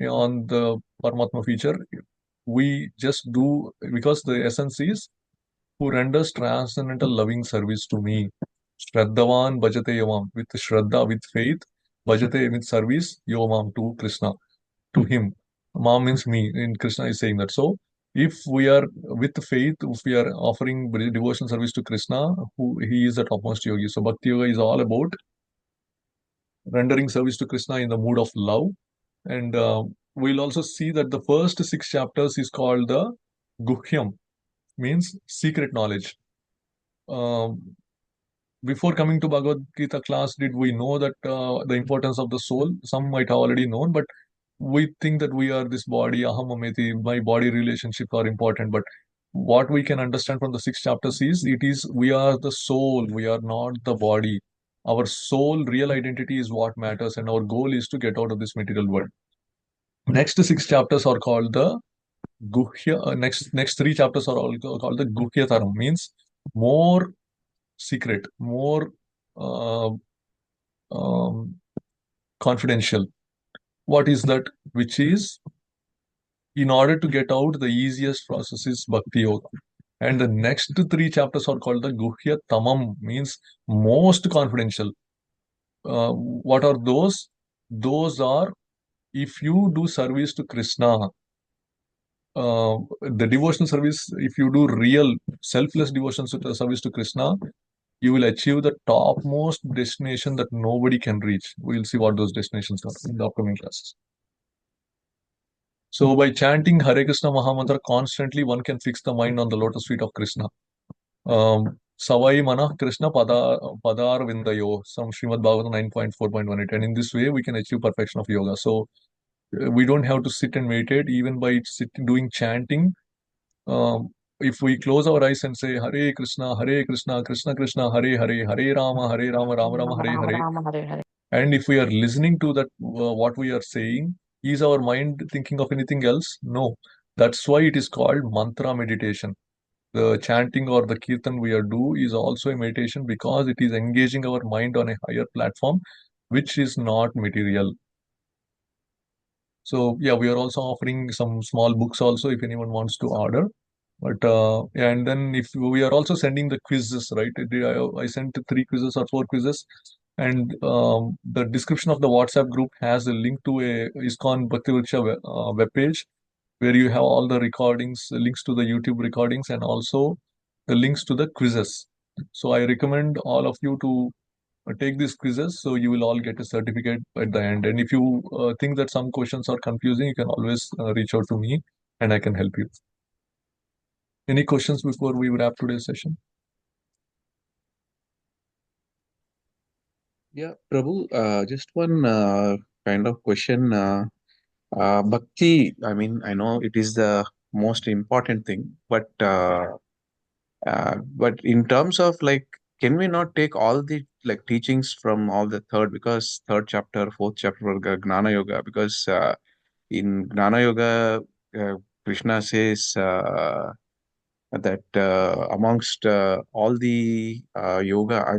on the Paramatma feature. We just do, because the essence is who renders transcendental loving service to me. Shraddhavan bhajate yomam. With Shraddha, with faith, bhajate, with service, yomam, to Krishna, to him. Mam means me, and Krishna is saying that. So, if we are with faith, if we are offering devotion service to Krishna, who he is the topmost yogi. So, Bhakti Yoga is all about rendering service to Krishna in the mood of love. And we'll also see that the first six chapters is called the Guhyam, means secret knowledge. Um, before coming to Bhagavad Gita class, did we know that the importance of the soul? Some might have already known, but we think that we are this body, aham ameti, my body relationships are important. But what we can understand from the six chapters is it is we are the soul, we are not the body. Our soul, real identity is what matters, and our goal is to get out of this material world. Next six chapters are called the Guhya. Next three chapters are all called the Guhya Taram, means more secret, more uh, um, confidential. What is that? Which is, in order to get out, the easiest process is Bhakti Yoga. And the next three chapters are called the Guhya Tamam, means most confidential. What are those? Those are, if you do service to Krishna, the devotional service, if you do real selfless devotion service to Krishna, you will achieve the topmost destination that nobody can reach. We will see what those destinations are in the upcoming classes. So, by chanting Hare Krishna Mahamantra constantly, one can fix the mind on the lotus feet of Krishna. Savai Mana Krishna Padar Vindayo, from Srimad Bhagavatam 9.4.18. And in this way, we can achieve perfection of yoga. So, we don't have to sit and meditate, even by doing chanting. If we close our eyes and say Hare Krishna, Krishna Krishna, Hare Hare, Hare Rama, Rama Rama, Hare Rama Hare, Rama Hare Hare. and if we are listening to that, what we are saying, is our mind thinking of anything else? No. That's why it is called mantra meditation. The chanting or the kirtan we are do is also a meditation, because it is engaging our mind on a higher platform, which is not material. So yeah, we are also offering some small books also if anyone wants to order. But and then if we are also sending the quizzes, right? I sent three quizzes or four quizzes, and the description of the WhatsApp group has a link to a ISKCON Bhaktivriksha web page, where you have all the recordings, links to the YouTube recordings, and also the links to the quizzes. So I recommend all of you to take these quizzes, so you will all get a certificate at the end. And if you think that some questions are confusing, you can always reach out to me, and I can help you. Any questions before we wrap today's session? Yeah, Prabhu, just one kind of question. Bhakti, I mean, I know it is the most important thing, but in terms of like, can we not take all the like teachings from all the third, because third chapter, fourth chapter of Gnana Yoga, because in Gnana Yoga, Krishna says that amongst all the yoga,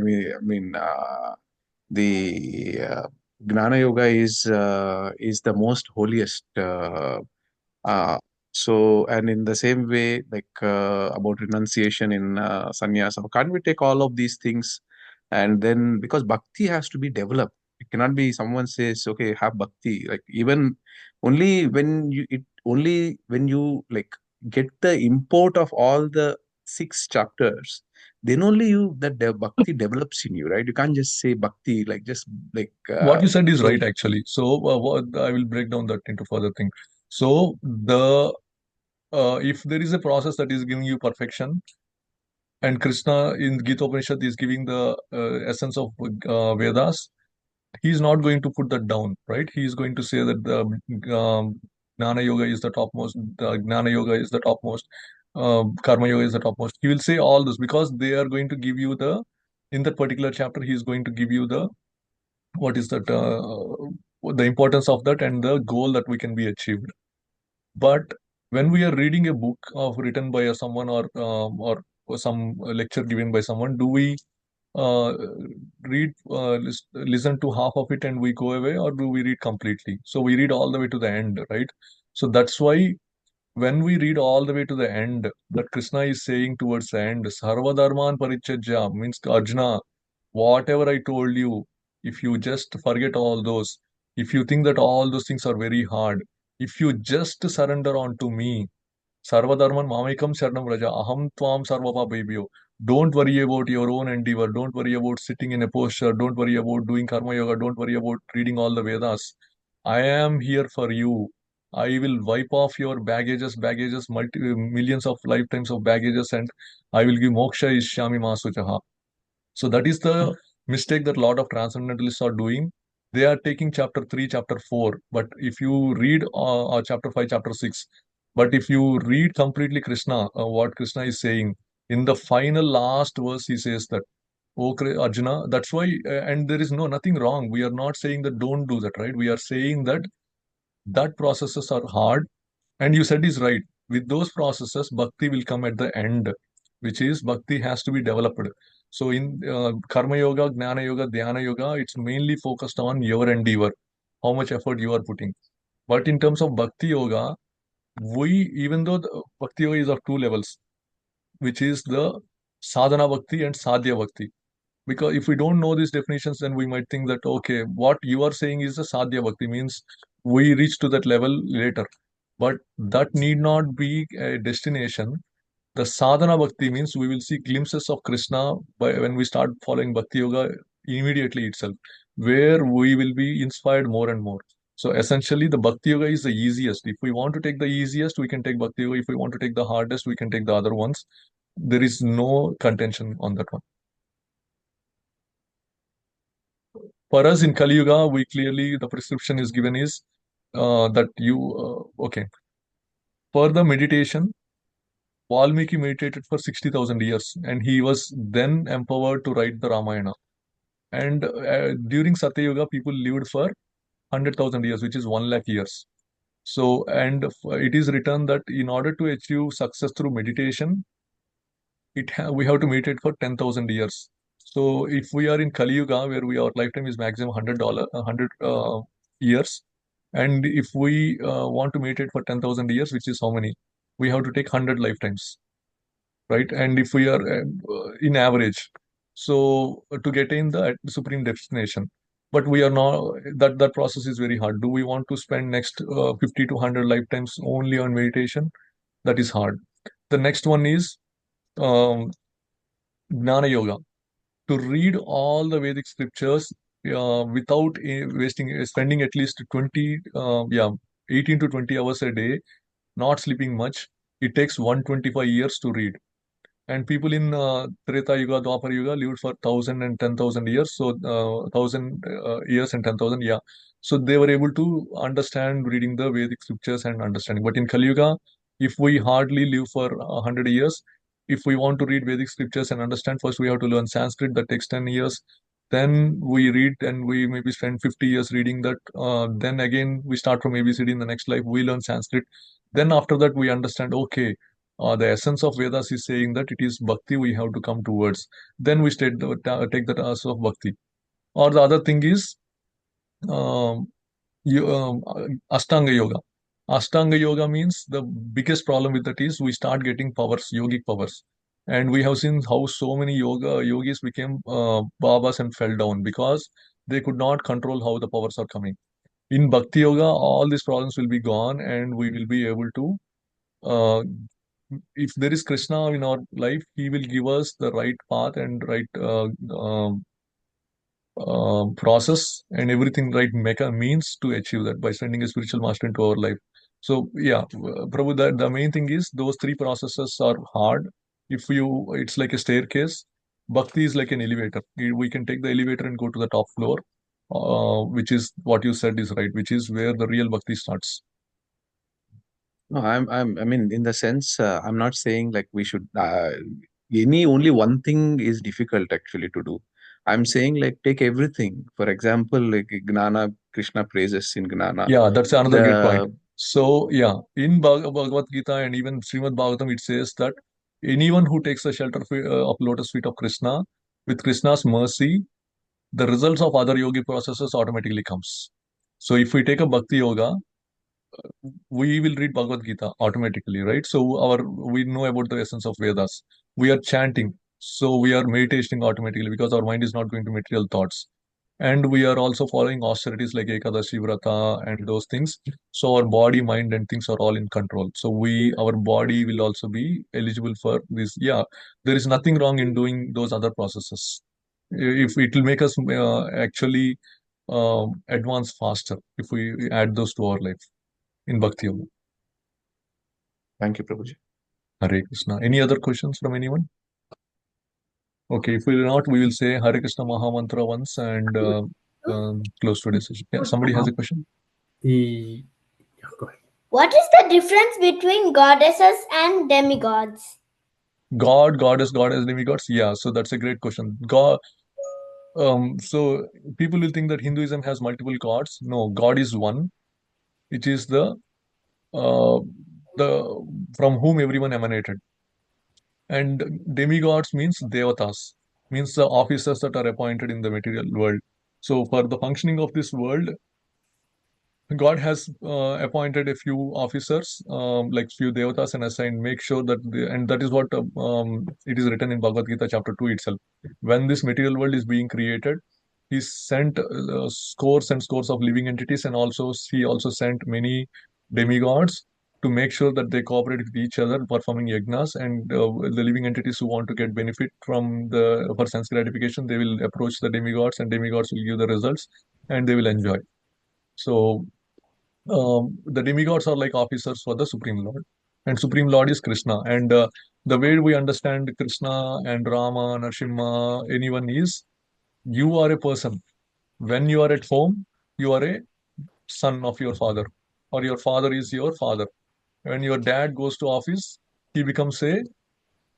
the Gnana Yoga is the most holiest. Uh, so, and in the same way, like about renunciation in sannyasa, can't we take all of these things, and then because bhakti has to be developed, it cannot be someone says, okay, have bhakti. Like even only when you like get the import of all the six chapters, then only you that the bhakti develops in you, right? You can't just say bhakti like just like What you said is so. right, actually. So I will break down that into further thing. So the if there is a process that is giving you perfection, and Krishna in Gita Upanishad is giving the essence of Vedas, he is not going to put that down, right? He is going to say that the Gnana Yoga is the topmost, the Gnana Yoga is the topmost. Karma Yoga is the topmost. He will say all this because they are going to give you in that particular chapter, he is going to give you what is that, the importance of that and the goal that we can be achieved. But when we are reading a book of written by someone or some lecture given by someone, do we uh, listen to half of it and we go away, or do we read completely? So we read all the way to the end, right? So that's why when we read all the way to the end, that Krishna is saying towards the end, Sarva Dharman Parityajya, means Arjuna, whatever I told you, if you just forget all those, if you think that all those things are very hard, if you just surrender onto me, Sarvadharman Mamekam Sharanam Raja, Aham Tvam Sarvapapebhyo. Don't worry about your own endeavor. Don't worry about sitting in a posture. Don't worry about doing karma yoga. Don't worry about reading all the Vedas. I am here for you. I will wipe off your baggages, millions of lifetimes of baggages, and I will give moksha ishyami masuchaha. So that is the mistake that a lot of transcendentalists are doing. They are taking chapter 3, chapter 4, but if you read chapter 5, chapter 6, but if you read completely Krishna, what Krishna is saying, in the final last verse, he says that, oh Arjuna, that's why, and there is nothing wrong. We are not saying that don't do that, right? We are saying that processes are hard, and you said is right. With those processes, bhakti will come at the end, which is bhakti has to be developed. So in karma yoga, gnana yoga, dhyana yoga, it's mainly focused on your endeavor, how much effort you are putting. But in terms of bhakti yoga, even though the bhakti yoga is of two levels, which is the sadhana bhakti and sadhya bhakti. Because if we don't know these definitions, then we might think that, okay, what you are saying is the sadhya bhakti, means we reach to that level later. But that need not be a destination. The sadhana bhakti means we will see glimpses of Krishna when we start following bhakti yoga immediately itself, where we will be inspired more and more. So essentially, the bhakti yoga is the easiest. If we want to take the easiest, we can take bhakti yoga. If we want to take the hardest, we can take the other ones. There is no contention on that one. For us in Kali Yuga, we clearly, the prescription is given is that okay, for the meditation, Valmiki meditated for 60,000 years and he was then empowered to write the Ramayana. And during Satya Yuga, people lived for 100,000 years, which is 1 lakh years. So, and it is written that in order to achieve success through meditation, we have to meditate for 10,000 years. So, if we are in Kali Yuga, where our lifetime is maximum $100, 100 years, and if we want to meditate for 10,000 years, which is how many? We have to take 100 lifetimes, right? And if we are in average, so to get in the supreme destination, but we are not, that process is very hard. Do we want to spend next 50 to 100 lifetimes only on meditation? That is hard. The next one is um, Gnana Yoga. To read all the Vedic scriptures without spending at least 18 to 20 hours a day, not sleeping much. It takes 125 years to read. And people in Treta Yuga, Dwapar Yuga lived for 1,000 and 10,000 years. So 1,000 years and 10,000, yeah. So they were able to understand reading the Vedic scriptures and understanding. But in Kali Yuga, if we hardly live for 100 years, if we want to read Vedic scriptures and understand, first we have to learn Sanskrit. That takes 10 years. Then we read and we maybe spend 50 years reading that. Then again, we start from ABCD in the next life. We learn Sanskrit. Then after that, we understand, okay, the essence of Vedas is saying that it is bhakti we have to come towards. Then we take the task of bhakti. Or the other thing is um, Ashtanga Yoga. Ashtanga Yoga means the biggest problem with that is we start getting powers, yogic powers. And we have seen how so many yogis became babas and fell down because they could not control how the powers are coming. In Bhakti Yoga, all these problems will be gone and we will be able to uh, if there is Krishna in our life, he will give us the right path and right process and everything right means to achieve that by sending a spiritual master into our life. So yeah, Prabhu, the main thing is those three processes are hard. If you, it's like a staircase. Bhakti is like an elevator. We can take the elevator and go to the top floor, which is what you said is right, which is where the real bhakti starts. No, I mean, in the sense, I'm not saying like we should, only one thing is difficult actually to do. I'm saying like take everything. For example, like Gnana, Krishna praises in Gnana. Yeah, that's another great point. The, So, yeah, in Bhagavad Gita and even Srimad Bhagavatam, it says that anyone who takes the shelter of lotus feet of Krishna, with Krishna's mercy, the results of other yogi processes automatically comes. So, if we take a Bhakti Yoga, we will read Bhagavad Gita automatically, right? So, we know about the essence of Vedas. We are chanting, so we are meditating automatically because our mind is not going to material thoughts, and we are also following austerities like Ekadashi Vrata and those things. So our body, mind, and things are all in control. So our body will also be eligible for this. Yeah, there is nothing wrong in doing those other processes. If it will make us actually advance faster if we add those to our life in Bhakti Yoga. thank you, Prabhuji. Hare Krishna. Any other questions from anyone? Okay, if we will not, we will say Hare Krishna Mahamantra once and close today's session. Yeah, somebody has a question? Yeah, go ahead. What is the difference between goddesses and demigods? God, goddess, goddess, demigods. Yeah, so that's a great question. God. So people will think that Hinduism has multiple gods. No, God is one. It is uh, the from whom everyone emanated. And demigods means devatas, means the officers that are appointed in the material world. So for the functioning of this world, God has appointed a few officers, like few devatas, and assigned. Make sure that, and that is what it is written in Bhagavad Gita chapter 2 itself. When this material world is being created, He sent scores and scores of living entities, and also He also sent many demigods to make sure that they cooperate with each other, performing yagnas, and the living entities who want to get benefit from the for sense gratification, they will approach the demigods, and demigods will give the results, and they will enjoy. So the demigods are like officers for the Supreme Lord, and Supreme Lord is Krishna. And the way we understand Krishna and Rama, Narasimha, anyone is you are a person. When you are at home, you are a son of your father, or your father is your father. When your dad goes to office, he becomes a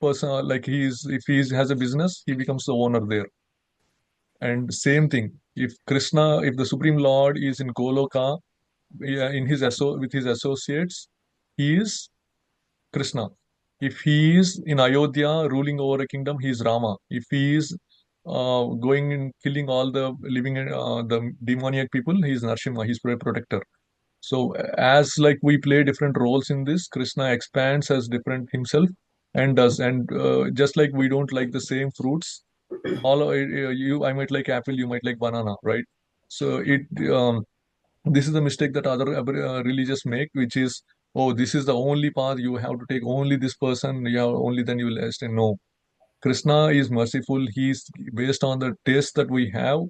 person, like if he has a business, he becomes the owner there. And same thing, if the Supreme Lord is in Goloka, yeah, with his associates, he is Krishna. If he is in Ayodhya ruling over a kingdom, he is Rama. If he is going and killing all the the demoniac people, he is Narasimha. He is a protector. So as like we play different roles in this, Krishna expands as different himself and does. And just like we don't like the same fruits, I might like apple, you might like banana, right? So this is the mistake that other religious make, which is, oh, this is the only path, you have to take only this person, yeah, only then you will understand. No, Krishna is merciful. He's based on the taste that we have.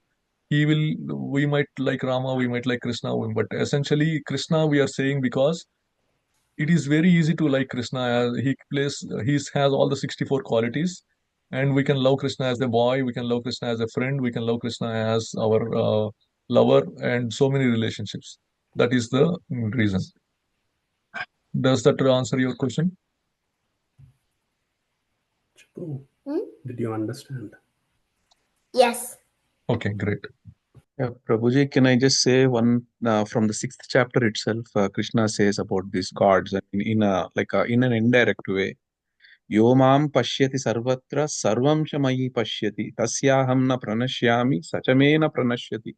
We might like Rama, we might like Krishna, but essentially Krishna we are saying because it is very easy to like Krishna. He has all the 64 qualities, and we can love Krishna as a boy, we can love Krishna as a friend, we can love Krishna as our lover, and so many relationships. That is the reason. Does that answer your question? Chipu, Hmm? did you understand? Yes. Okay, great. Yeah, Prabhuji, can I just say one from the sixth chapter itself? Krishna says about these gods in an indirect way. Yo mam pashyati sarvatra sarvam shamayi pashyati tasyaham na pranashyami sachamena pranashyati.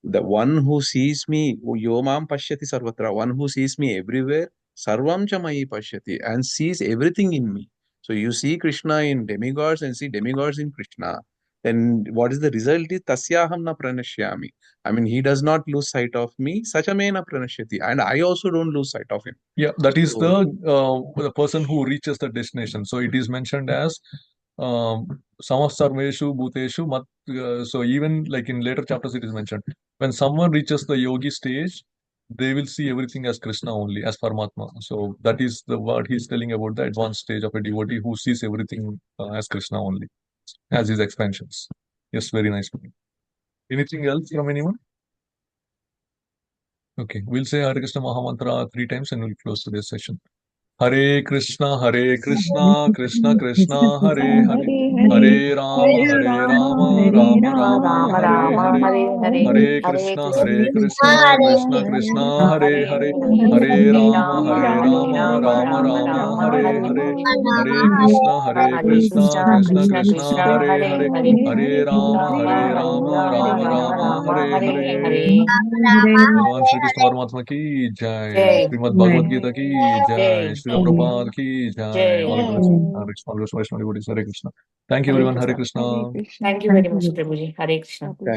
The one who sees me, yo mam pashyati sarvatra, one who sees me everywhere, sarvam chamayi pashyati, and sees everything in me. So you see Krishna in demigods and see demigods in Krishna. Then what is the result is tasyaham na pranashyami. I mean, he does not lose sight of me, sachamena pranashyati, and I also don't lose sight of him. Yeah, that is So the person who reaches the destination. So it is mentioned as samasarveshu bhuteshu mat. So even like in later chapters, it is mentioned when someone reaches the yogi stage, they will see everything as Krishna only, as Paramatma. So that is the word he's telling about the advanced stage of a devotee who sees everything as Krishna only, as his expansions. Yes, very nice. Anything else from anyone? Okay, we'll say Hare Krishna Mahamantra 3 times and we'll close today's session. Hare Krishna, Krishna Krishna, Hare Hare, Hare Rama, Rama Rama, Hare Hare, Hare Krishna, Krishna Krishna, Hare Hare, Hare Rama, Rama Rama, Hare Hare, Hare Krishna, Krishna Krishna, Hare Hare, Hare Rama, Rama Rama, Hare Hare. भगवान श्री कृष्ण परमात्मा की जय, Jai. Shrimad Bhagavad Gita की जय, Jai. Srila Prabhupada की जय, Jai. All Vaishnava Hare Krishna. Thank you Hare everyone. Hare Krishna. Krishna. Hare Krishna. Thank you very much, Prabhuji. Hare Krishna. Prabhuji.